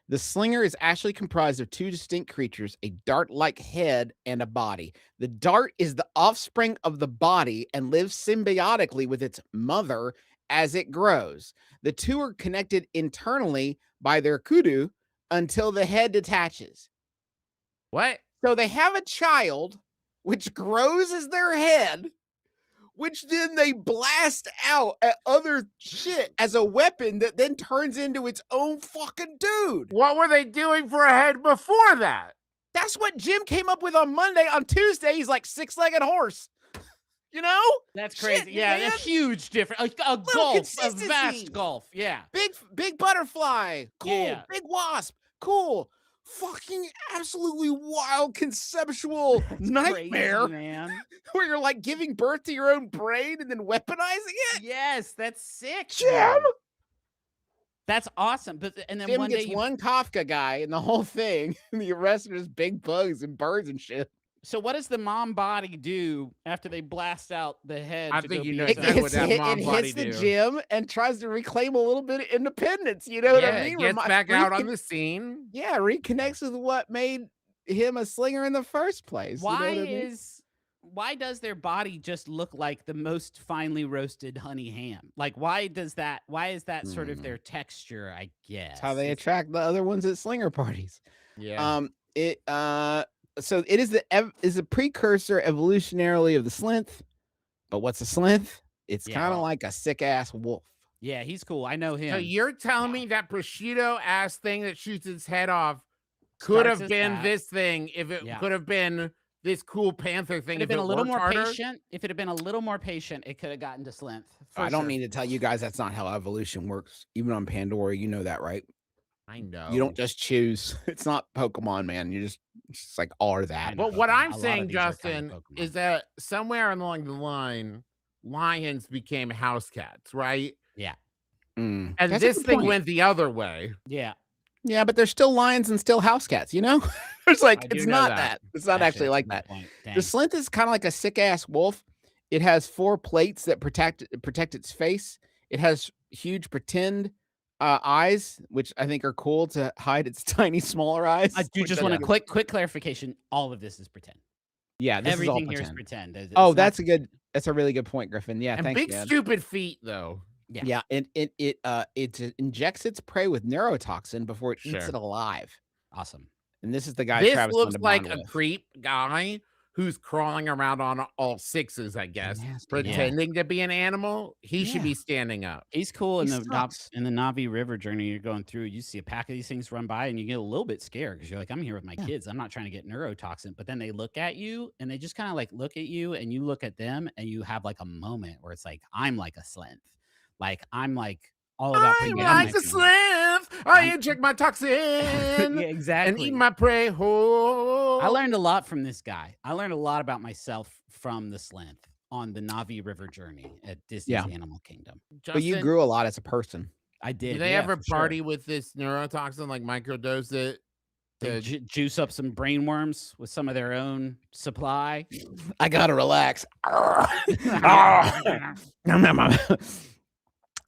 The slinger is actually comprised of 2 distinct creatures, a dart-like head and a body. The dart is the offspring of the body and lives symbiotically with its mother as it grows. The 2 are connected internally by their kudu until the head detaches. What? So they have a child, which grows as their head, which then they blast out at other shit as a weapon that then turns into its own fucking dude. What were they doing for a head before that? That's what Jim came up with on Monday. On Tuesday, he's like 6-legged horse. You know? That's crazy. Shit, yeah, man. a huge difference. A gulf, a vast gulf. Yeah. Big butterfly. Cool. Yeah. Big wasp. Cool. Fucking absolutely wild conceptual nightmare, crazy, man. Where you're like giving birth to your own brain and then weaponizing it. Yes, that's sick. Jim. Man. That's awesome. But and then Jim one gets day one Kafka guy in the whole thing, and the rest are just big bugs and birds and shit. So what does the mom body do after they blast out the head? I to think go you be know its exactly own- what that mom it body hits the do. gym and tries to reclaim a little bit of independence. You know what I mean? Gets back out on the scene. Yeah, reconnects with what made him a slinger in the first place. Why you know what I mean? why does their body just look like the most finely roasted honey ham? Like why is that sort of their texture, I guess? That's how they attract the other ones at slinger parties. Yeah. So it is a precursor evolutionarily of the slinth. But what's a slinth? It's kind of like a sick ass wolf. Yeah, he's cool. I know him. So you're telling me that prosciutto ass thing that shoots its head off could have been this thing if it could have been this cool panther thing If it had been a little more harder. patient, if it had been a little more patient, it could have gotten to Slinth. I don't need to tell you guys that's not how evolution works. Even on Pandora, you know that, right? I know. You don't just choose. It's not Pokemon, man. You just like are that. But what I'm saying, Justin, is that somewhere along the line, lions became house cats, right? Yeah. And this thing went the other way. Yeah. Yeah, but there's still lions and still house cats, you know? It's like, it's not that. It's not actually like that. The Slinth is kind of like a sick-ass wolf. It has 4 plates that protect its face. It has huge pretend eyes, which I think are cool to hide its tiny, smaller eyes. I do just want a quick clarification. All of this is pretend. Yeah, everything here is pretend. That's a really good point, Griffin. Yeah, and thanks, big man. stupid feet though. Yeah, and it injects its prey with neurotoxin before it eats it alive. Awesome. And this is the guy. This Travis looks like a creep guy who's crawling around on all 6s, I guess, pretending to be an animal. He should be standing up. He's cool in the Navi River journey you're going through. You see a pack of these things run by and you get a little bit scared because you're like, I'm here with my kids. I'm not trying to get neurotoxin. But then they look at you and they just kind of like look at you and you look at them and you have like a moment where it's like, I'm like a Slinth. Like, I'm like all about I'm like a Slinth. I inject my toxin. Exactly. And eat my prey whole. I learned a lot from this guy. I learned a lot about myself from the Slinth on the Navi River journey at Disney's Animal Kingdom. Justin, but you grew a lot as a person. I did. Do they ever party with this neurotoxin, like microdose it? To juice up some brain worms with some of their own supply? I gotta relax.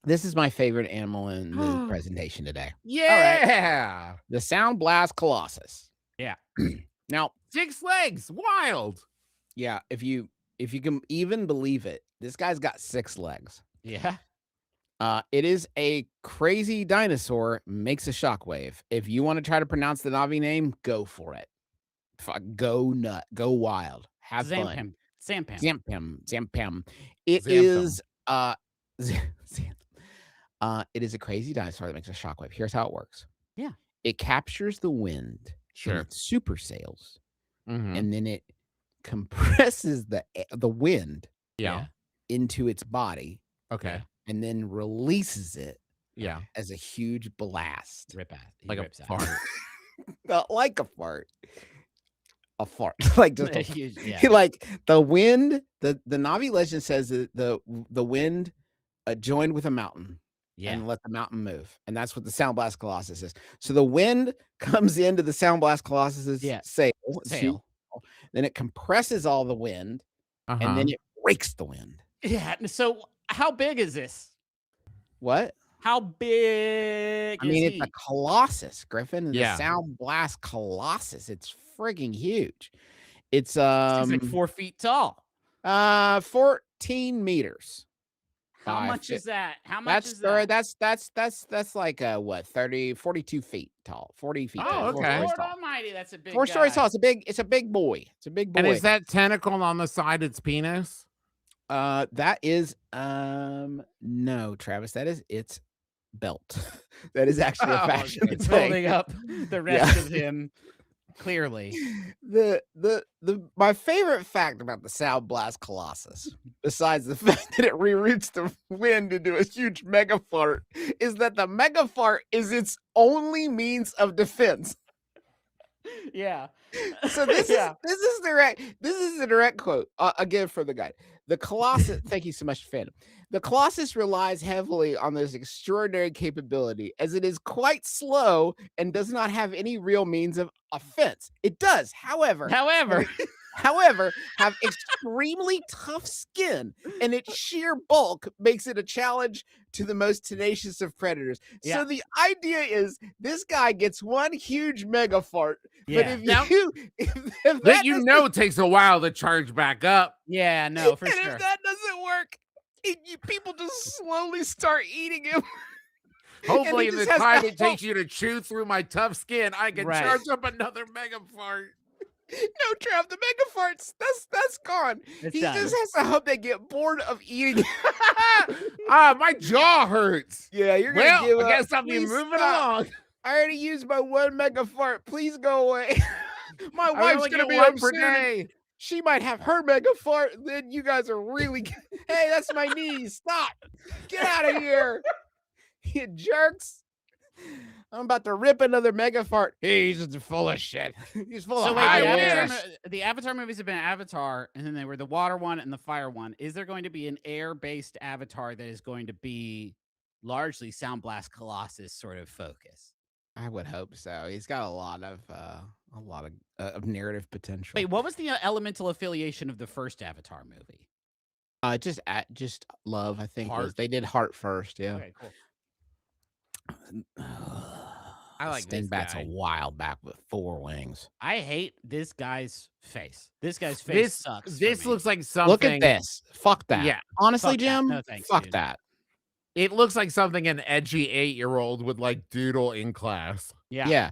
This is my favorite animal in the presentation today. Yeah. Right. The Sound Blast Colossus. Yeah. Now, 6 legs. Wild. Yeah. If you can even believe it, this guy's got 6 legs. Yeah. It is a crazy dinosaur, makes a shockwave. If you want to try to pronounce the Navi name, go for it. Go nut. Go wild. Have fun. Zampam. It is it is a crazy dinosaur that makes a shockwave. Here's how it works. Yeah. It captures the wind. Sure. It super sails. And then it compresses the wind into its body. Okay. And then releases it as a huge blast. Like a fart. Not like a fart. A fart. Like just like the wind, the Navi legend says that the wind joined with a mountain. And let the mountain move. And that's what the Sound Blast Colossus is. So the wind comes into the Sound Blast Colossus's sail. Then it compresses all the wind. And then it breaks the wind. Yeah. So how big is this? What? How big I mean, it's a Colossus, Griffin. The Sound Blast Colossus. It's frigging huge. It's like 4 feet tall. 14 meters. How much is that? How much is that? That's like what, 42 feet tall, 40 feet tall. Oh, okay. Lord Almighty, that's a big 4 stories tall. It's a big boy. It's a big boy. And is that tentacle on the side its penis? That is no, Travis, that is its belt. That is actually a fashion it's holding up the rest of him. Clearly, my favorite fact about the Sound Blast Colossus, besides the fact that it reroutes the wind into a huge mega fart, is that the mega fart is its only means of defense. Yeah. So this is the direct quote again from the guy. The Colossus. Thank you so much for fandom. The Colossus relies heavily on this extraordinary capability, as it is quite slow and does not have any real means of offense. It does, however, have extremely tough skin, and its sheer bulk makes it a challenge to the most tenacious of predators. Yeah. So the idea is this guy gets one huge mega fart, but if it takes a while to charge back up. Yeah, no, for sure. If that doesn't work, people just slowly start eating him. Hopefully, in the time it takes you to chew through my tough skin, I can charge up another mega fart. No, Trav, the mega farts, that's gone. He just has to hope they get bored of eating. My jaw hurts. Yeah, you're gonna give up. I guess I'll be moving along. I already used my 1 mega fart. Please go away. My wife's gonna be upset. She might have her mega fart. Then you guys are really. Hey, that's my knees. Stop. Get out of here. You jerks. I'm about to rip another mega fart. He's just full of shit. He's full of high wish. The Avatar movies have been Avatar, and then they were the water one and the fire one. Is there going to be an air-based Avatar that is going to be largely Sound Blast Colossus sort of focus? I would hope so. He's got a lot of narrative potential. Wait, what was the elemental affiliation of the first Avatar movie? Just love. I think Heart? they did heart first. Yeah. Okay, cool. I like this Stingbat's guy. a wild back with 4 wings. I hate this guy's face. This guy's face sucks. This looks like something. Look at this. Fuck that. Yeah. Honestly, Fuck that. Jim. No thanks, fuck dude. that. It looks like something an edgy 8-year-old would like doodle in class. Yeah. Yeah.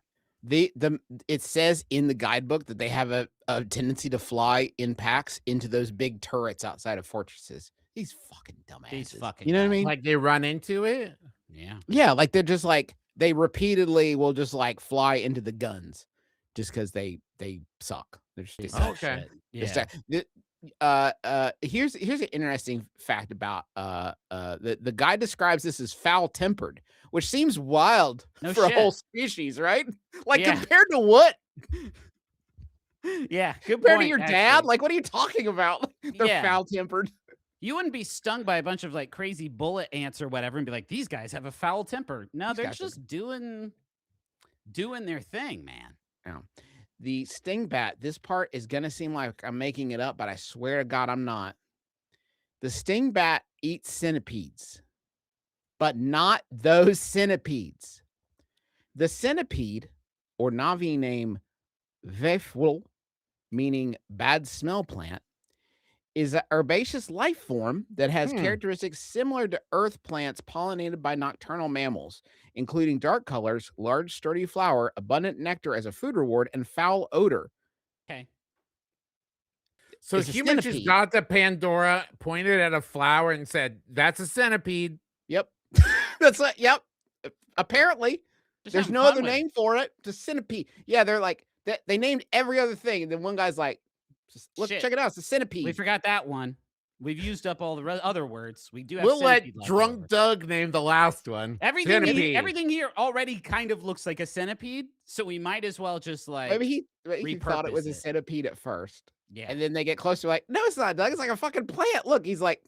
It says in the guidebook that they have a tendency to fly in packs into those big turrets outside of fortresses. These fucking dumbasses. These fucking you know what I guys. mean? Like they run into it. Yeah. Yeah, like they're just like they repeatedly will just like fly into the guns just because they suck. They're just They stupid. suck Okay. shit. Yeah. Here's an interesting fact about the guy describes this as foul-tempered, which seems wild No for shit. a whole species, right? Like Yeah. compared to what? Yeah. Good Compared point, to your dad? actually. Like, what are you talking about? They're Yeah. foul-tempered. You wouldn't be stung by a bunch of like crazy bullet ants or whatever and be like, these guys have a foul temper. No, These they're guys are- just doing their thing, man. The stingbat, this part is going to seem like I'm making it up, but I swear to God, I'm not. The stingbat eats centipedes, but not those centipedes. The centipede, or Na'vi name Vefwil, meaning bad smell plant, is an herbaceous life form that has characteristics similar to earth plants pollinated by nocturnal mammals, including dark colors, large sturdy flower, abundant nectar as a food reward, and foul odor. Okay. So It's a humans just centipede. got to Pandora, pointed at a flower, and said, "That's a centipede." Yep. That's like, yep. Apparently, Just there's having no fun other with it. name for it. It's a centipede. Yeah, they're like, they named every other thing. And then one guy's like, look, Shit. check it out. It's a centipede. We forgot that one. We've used up all the other words. We do have We'll let centipede left Drunk over. Doug name the last one. Everything here already kind of looks like a centipede, so we might as well just like Maybe he thought it was repurpose a it. centipede at first. yeah. And then they get closer, like, no, it's not, Doug. It's like a fucking plant. Look, he's like,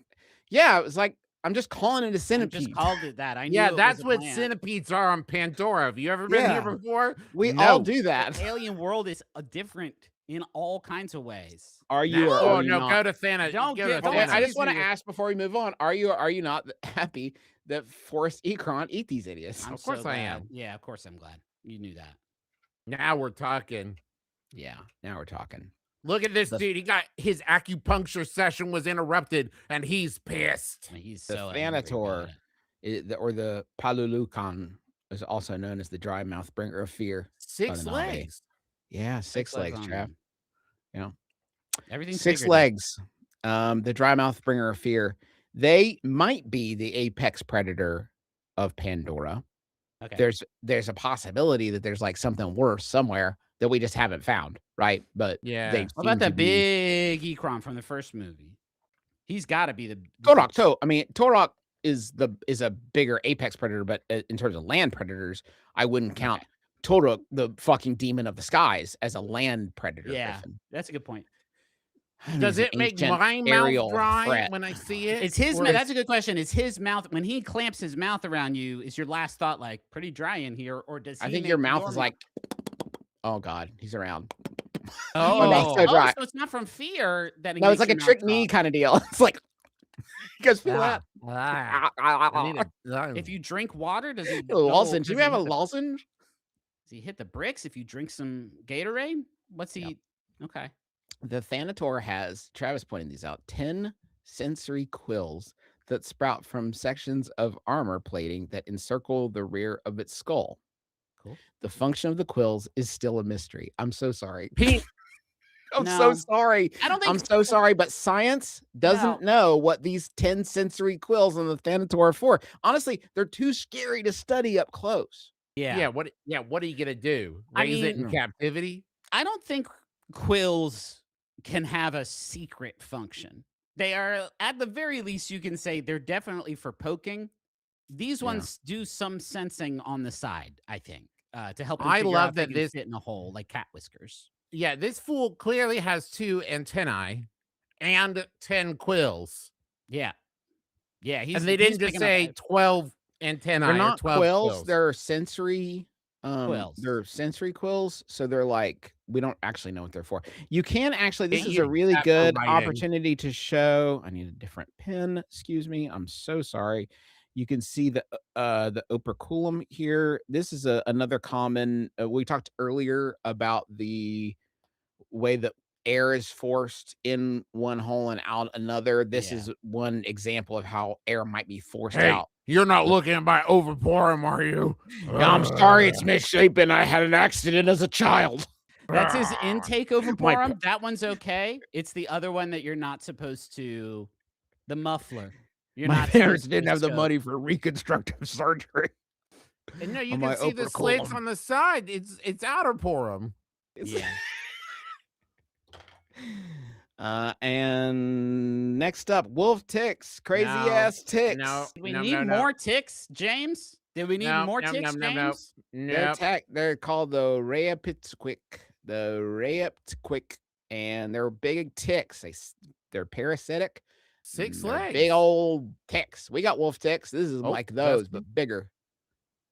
yeah, it was like, I'm just calling it a I centipede. just called it that. I knew Yeah, it that's was a what plant. centipedes are on Pandora. Have you ever been Yeah. here before? We No. all do that. The alien world is different in all kinds of ways. Are you? No, Or are you no, not? go to Thana. Don't go get- to don't Okay, Thana. I just want to easier. ask before we move on. Are you not happy that Forrest Ekron eat these idiots? I'm Of course so I glad. am. Yeah, of course I'm glad. You knew that. Now we're talking. Yeah, now we're talking. Look at this The- dude. He got his acupuncture session was interrupted, and he's pissed. He's The so angry about Thanator, it. or the Palulukan, is also known as the dry mouth bringer of fear. 6 Na'vi. legs. Yeah, six legs, on Trav. them. Yeah. Everything's 6 bigger legs. The dry mouth bringer of fear. They might be the apex predator of Pandora. now. Okay. There's a possibility that there's like something worse somewhere that we just haven't found, right? But Yeah. they What about that big Ekron from the first movie? He's got to be the Torok. I mean, Torok is a bigger apex predator, but in terms of land predators, I wouldn't count Torok, the fucking demon of the skies, as a land predator. Yeah. Griffin. That's a good point. Does He's it an make ancient my aerial mouth dry threat. when I see it? It's his Or mouth. That's a good question. Is his mouth, when he clamps his mouth around you, is your last thought like pretty dry in here? Or does he I think make your mouth is mouth- like, oh God, he's around. Oh, mouth's so dry. so it's not from fear that it No, it's makes like a your trick mouth me drop. kind of deal. It's like, you guys feel Ah, that? ah, I need a- If you drink water, does he A lozenge. does You he have a hit the- lozenge? Does he hit the bricks if you drink some Gatorade? What's he? Yep. Okay. The Thanator has, Travis pointing these out, 10 sensory quills that sprout from sections of armor plating that encircle the rear of its skull. Cool. The function of the quills is still a mystery. I'm so sorry. Pete, I'm No. so sorry. I don't think I'm so sorry, but science doesn't know what these 10 sensory quills on the Thanator are for. Honestly, they're too scary to study up close. yeah, what are you gonna do? I Raise it in mean- captivity? I don't think quills can have a secret function. They are, at the very least, you can say they're definitely for poking. These ones do some sensing on the side, I think, to help them figure out if they can fit in a hole, like cat whiskers. Yeah, this fool clearly has 2 antennae and 10 quills. Yeah. Yeah, and they didn't just say 12 antennae. They're not or 12 quills. They're sensory quills. They're sensory quills. So they're like, we don't actually know what they're for. You can actually, this Yeah, is you a really have good for writing. opportunity to show. I need a different pen. Excuse me. I'm so sorry. You can see the operculum here. This is another common. We talked earlier about the way that air is forced in one hole and out another. This is one example of how air might be forced out. You're not looking at my overporum, are you? I'm sorry, it's misshapen. I had an accident as a child. That's his intake overporum. That one's okay. It's the other one that you're not supposed to. The muffler. My parents didn't have the money for reconstructive surgery. And no, you can see the slits on the side. It's outer porum. Yeah. And next up, wolf ticks, crazy ass ticks. No, we need more ticks, James. Did we need more ticks, James? No. They're called the Rheopitquick. And they're big ticks. They're parasitic. 6 legs. Big old ticks. We got wolf ticks. This is like those, but bigger.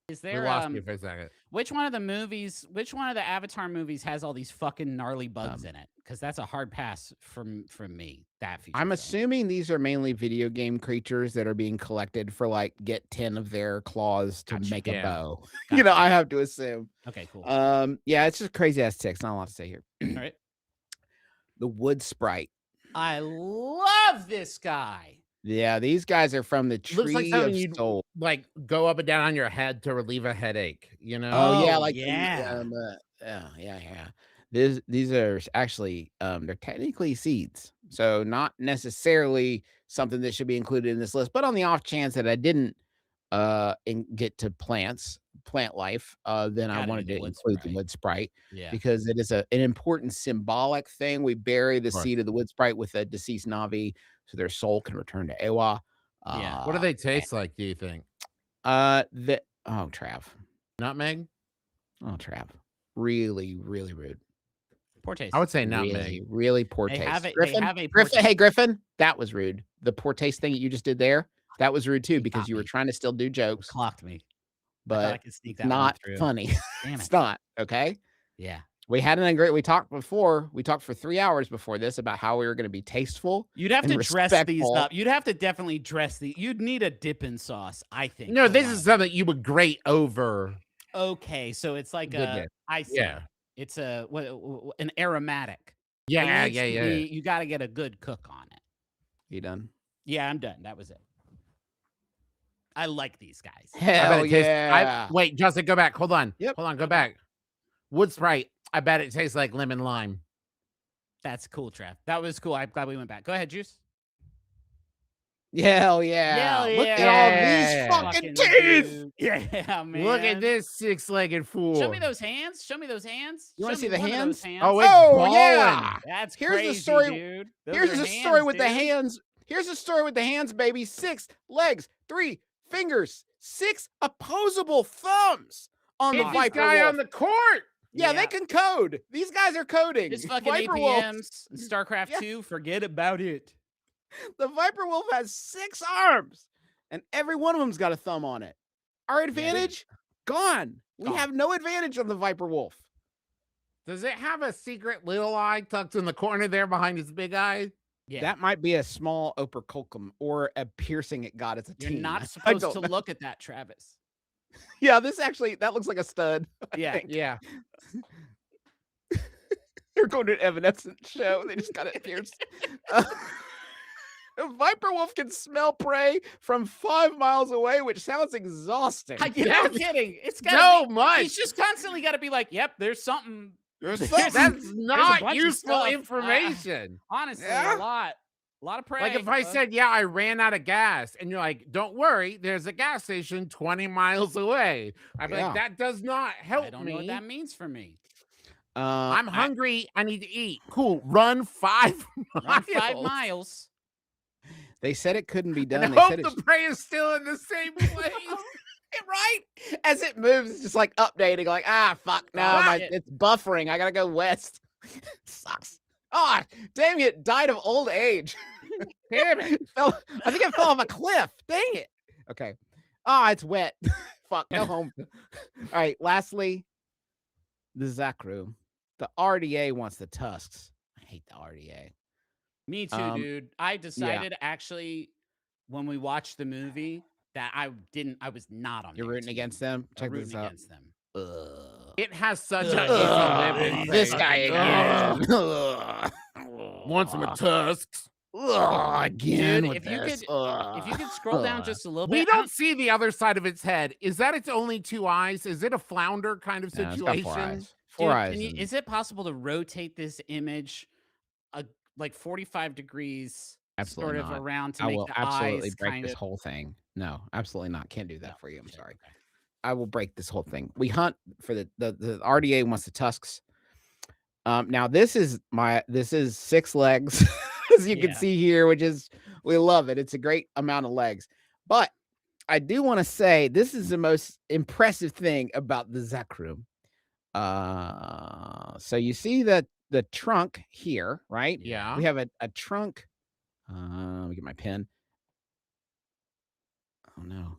Is there for a second. Which one of the Avatar movies has all these fucking gnarly bugs in it? Because that's a hard pass from me. That feature. I'm assuming these are mainly video game creatures that are being collected for like get 10 of their claws to make a bow. You know, I have to assume. Okay, cool. Yeah, it's just crazy ass ticks. Not a lot to say here. All right. The wood sprite. I love this guy. Yeah, these guys are from the Looks like tree something of you'd soul. like go up and down on your head to relieve a headache. You know? Oh yeah, like yeah. These are actually they're technically seeds, so not necessarily something that should be included in this list. But on the off chance that I didn't get to plant life, then I wanted to include the wood sprite because it is an important symbolic thing. We bury the seed of the wood sprite with a deceased Na'vi, so their soul can return to Ewa. What do they taste like? Do you think? Trav, nutmeg. Oh, Trav, really, really rude. Poor taste. I would say nutmeg. Really poor taste. Griffin, hey Griffin, that was rude. The poor taste thing that you just did there, that was rude too, because you were trying to still do jokes. Clocked me. But I could sneak that not one through. funny. It's not, okay? Yeah. We talked for 3 hours before this about how we were going to be tasteful. You'd have to dress these up. You'd have to definitely dress these. You'd need a dipping sauce, I think. No, this is something you would grate over. Okay, so it's like I see. Yeah. It's an aromatic. Yeah. You got to get a good cook on it. You done? Yeah, I'm done. That was it. I like these guys. Hell yeah. Wait, Justin, go back. Hold on. Yep. Hold on. Go back. Wood sprite. I bet it tastes like lemon lime. That's cool, Trav. That was cool. I'm glad we went back. Go ahead, Juice. Hell yeah. Look at all these fucking teeth. Yeah, man. Look at this 6-legged fool. Show me those hands. You want to see the hands? Oh, it's balling. Yeah. That's Here's crazy, the story. dude. Here's the story with the hands. Here's the story with the hands, baby. 6 legs, 3 fingers, 6 opposable thumbs on the Viper guy Wolf. on the court. Yeah, they can code. These guys are coding. This fucking Viper APMs, StarCraft 2, forget about it. The Viper Wolf has 6 arms, and every one of them's got a thumb on it. Our advantage, gone. We have no advantage on the Viper Wolf. Does it have a secret little eye tucked in the corner there behind its big eye? Yeah. That might be a small operculum or a piercing it got as a teen. You're not supposed to look at that, Travis. Yeah, that looks like a stud. Yeah. They're going to an Evanescence show. They just got it pierced. A Viper Wolf can smell prey from 5 miles away, which sounds exhausting. No kidding. It's so much. He's just constantly got to be like, yep, there's something. That's not useful information. Honestly, a lot of prey. Like if I said, yeah, I ran out of gas, and you're like, don't worry, there's a gas station 20 miles away. I'd be like, that does not help me. I don't know what that means for me. I'm hungry. I need to eat. Cool. Run 5 miles. Run 5 miles. They said it couldn't be done. And They hope said the prey is still in the same place. right as it moves, it's just like updating. Like fuck, no, it's buffering. I gotta go west. Sucks. Oh, dang it! Died of old age. Damn it! I think I fell off a cliff. Dang it. Okay. It's wet. Fuck. Go home. All right. Lastly, the Zakru. The RDA wants the tusks. I hate the RDA. Me too, dude. I decided actually when we watched the movie that I was not on. You're rooting against them. Check this out. Against them. It has such a this guy again. Wants some tusks. Again. Dude, if you could scroll down just a little bit. We don't see the other side of its head. Is that its only 2 eyes? Is it a flounder kind of situation? Four eyes. Is it possible to rotate this image like 45 degrees absolutely sort of not. around to I make will the absolutely eyes break kind this of... whole thing. No, absolutely not. Can't do that for you. I'm sorry. Okay. I will break this whole thing. We hunt for the RDA wants the tusks. Now this is 6 legs, as you can see here, which is, we love it. It's a great amount of legs. But I do want to say this is the most impressive thing about the Zakru. So you see that the trunk here, right? Yeah. We have a trunk. Let me get my pen. Oh no.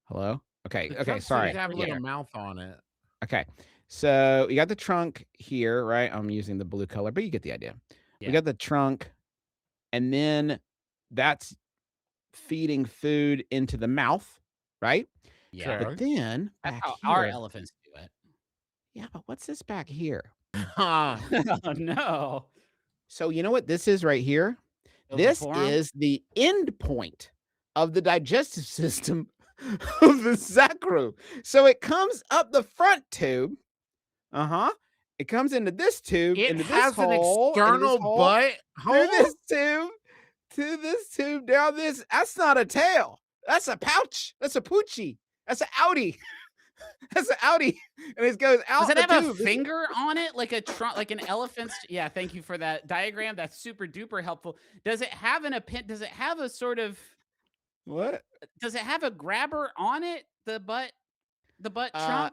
Hello? Okay. Okay. Sorry. Have a little mouth on it. Okay. So you got the trunk here, right? I'm using the blue color, but you get the idea. Yeah. We got the trunk, and then that's feeding food into the mouth, right? Yeah. But then that's how our elephants do it. Yeah, but what's this back here? Oh no. So you know what this is right here? This is the end point of the digestive system of the Zakru. So it comes up the front tube. It comes into this tube. It into has this hole, an external butt hole. Through this tube, to this tube, down this. That's not a tail. That's a pouch. That's a poochie. That's an outie. That's an outie. And it goes out. Does it have a finger on it, like a trunk, like an elephant's? Yeah, thank you for that diagram. That's super duper helpful. Does it have Does it have a sort of what? Does it have a grabber on it? The butt trunk.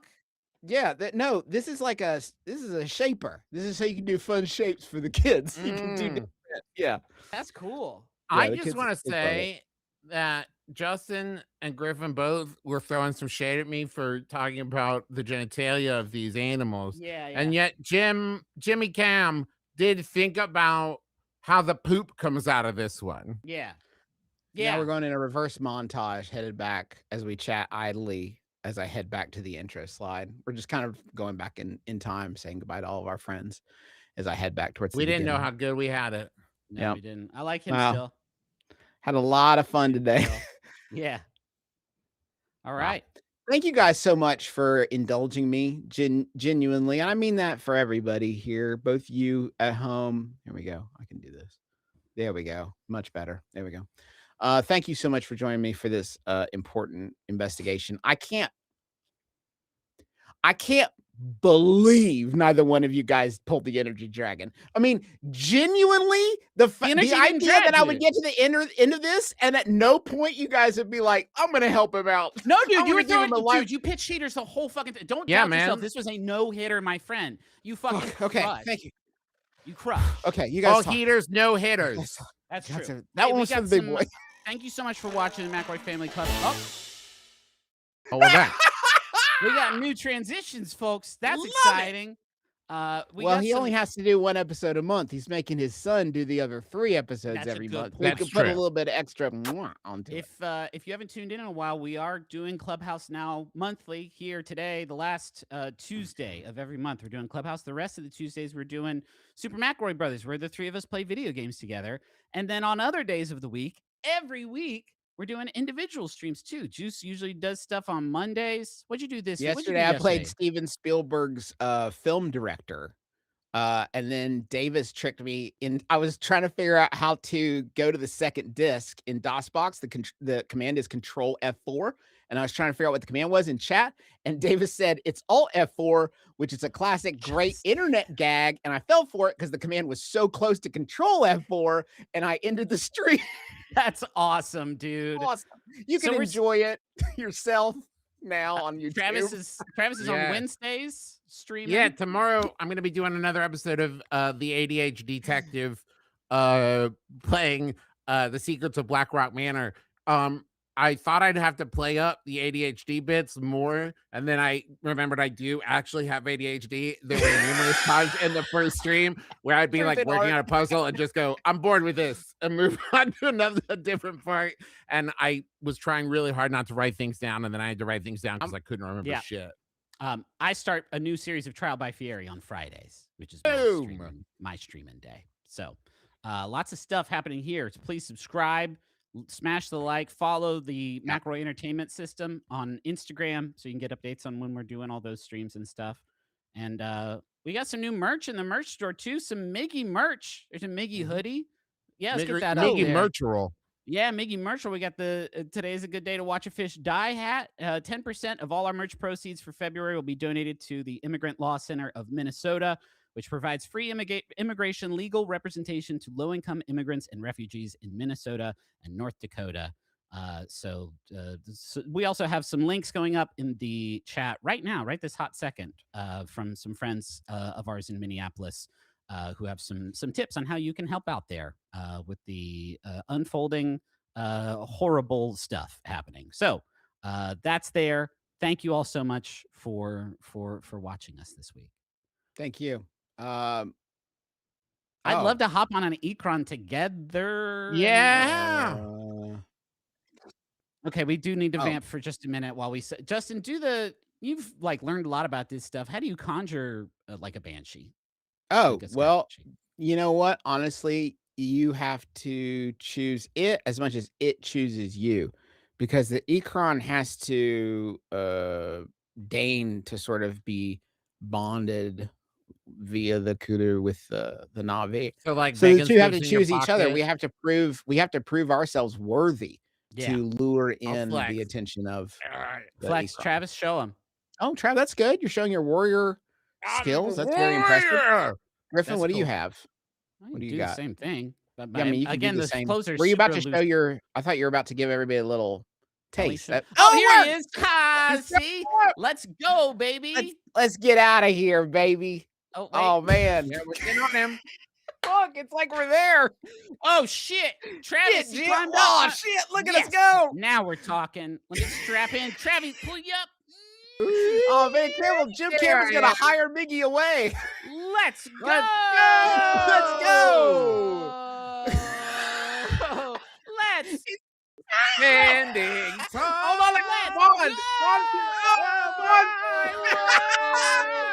Yeah, no, this is a shaper. This is how you can do fun shapes for the kids. You can do that. Yeah. That's cool. Yeah, I just want to say that Justin and Griffin both were throwing some shade at me for talking about the genitalia of these animals. Yeah. And yet Jimmy Cam did think about how the poop comes out of this one. Yeah. Now we're going in a reverse montage, headed back as we chat idly as I head back to the intro slide. We're just kind of going back in time, saying goodbye to all of our friends as I head back towards the beginning. Know how good we had it. No, we didn't. I like him still. Had a lot of fun today. Yeah. All right. Wow. Thank you guys so much for indulging me genuinely. And I mean that for everybody here, both you at home. Here we go. I can do this. There we go. Much better. There we go. Thank you so much for joining me for this important investigation. I can't believe neither one of you guys pulled the energy dragon. I mean, genuinely, the idea that I would get to the end of this, and at no point you guys would be like, "I'm going to help him out." No, dude, you pitch cheaters the whole fucking thing. Don't doubt yourself. This was a no hitter, my friend. You fucking okay. Thank you. You crushed. Okay, you guys. All heaters, no hitters. That's true. That one was for the big boy. Thank you so much for watching the McElroy Family Club. Oh, well, that. We got new transitions, folks. That's exciting. He only has to do 1 episode a month. He's making his son do the other 3 episodes every month. We can put a little bit of extra onto it. If you haven't tuned in a while, we are doing Clubhouse now monthly here today, the last Tuesday of every month. We're doing Clubhouse. The rest of the Tuesdays, we're doing Super McElroy Brothers, where the 3 of us play video games together. And then on other days of the week, every week, we're doing individual streams too. Juice usually does stuff on Mondays. What'd you do this yesterday? I played Steven Spielberg's film director. And then Davis tricked me in. I was trying to figure out how to go to the second disc in DOSBox. The command is Control F4. and I was trying to figure out what the command was in chat. And Davis said it's Alt F4, which is a classic great internet gag. And I fell for it because the command was so close to Control F4, and I ended the stream. That's awesome, dude. Awesome. You can enjoy it yourself now on YouTube. Travis is on Wednesdays streaming. Yeah, tomorrow I'm going to be doing another episode of the ADHD Detective playing The Secrets of Black Rock Manor. I thought I'd have to play up the ADHD bits more, and then I remembered I do actually have ADHD. There were numerous times in the first stream where I'd be like working on a puzzle and just go, I'm bored with this, and move on to a different part. And I was trying really hard not to write things down, and then I had to write things down because I couldn't remember shit. I start a new series of Trial by Fieri on Fridays, which is my streaming day. So lots of stuff happening here. So please subscribe. Smash the like, follow the McElroy Entertainment System on Instagram so you can get updates on when we're doing all those streams and stuff. And we got some new merch in the merch store too. Some Miggy merch. There's a Miggy hoodie. Yeah, let's get that Miggy merchal. Yeah, Miggy merchal. We got the Today is a Good Day to Watch a Fish Die hat. 10% of all our merch proceeds for February will be donated to the Immigrant Law Center of Minnesota, which provides free immigration legal representation to low-income immigrants and refugees in Minnesota and North Dakota. So we also have some links going up in the chat right now, right this hot second, from some friends of ours in Minneapolis who have some tips on how you can help out there with the unfolding horrible stuff happening. So that's there. Thank you all so much for watching us this week. Thank you. I'd love to hop on an Ecron together. Yeah. Okay, we do need to vamp for just a minute while we say, Justin, you've like learned a lot about this stuff. How do you conjure like a banshee? Oh, well, you know what? Honestly, you have to choose it as much as it chooses you, because the Ecron has to deign to sort of be bonded via the Kudu with the Na'vi. So the two have to choose each other. We have to prove ourselves worthy to lure in the attention of Flex. Ecron. Travis, show him. Oh, Trav, that's good. You're showing your warrior skills. That's very impressive. Griffin, what do you have? What do you got? The same thing. But yeah, I mean, you can again, do the same. closers. Were you about to show your? I thought you were about to give everybody a little taste. Here he is. See, let's go, baby. Let's get out of here, baby. Oh man, yeah, we're getting on him. Fuck, it's like we're there. Oh shit, Travis, shit, climbed up. Oh shit, look at us go. Now we're talking. Let me strap in. Travis, pull you up. Oh man, careful! Jim Cameron's gonna hire Miggy away. Let's go. Let's go. Let's. Standing tall. Hold on,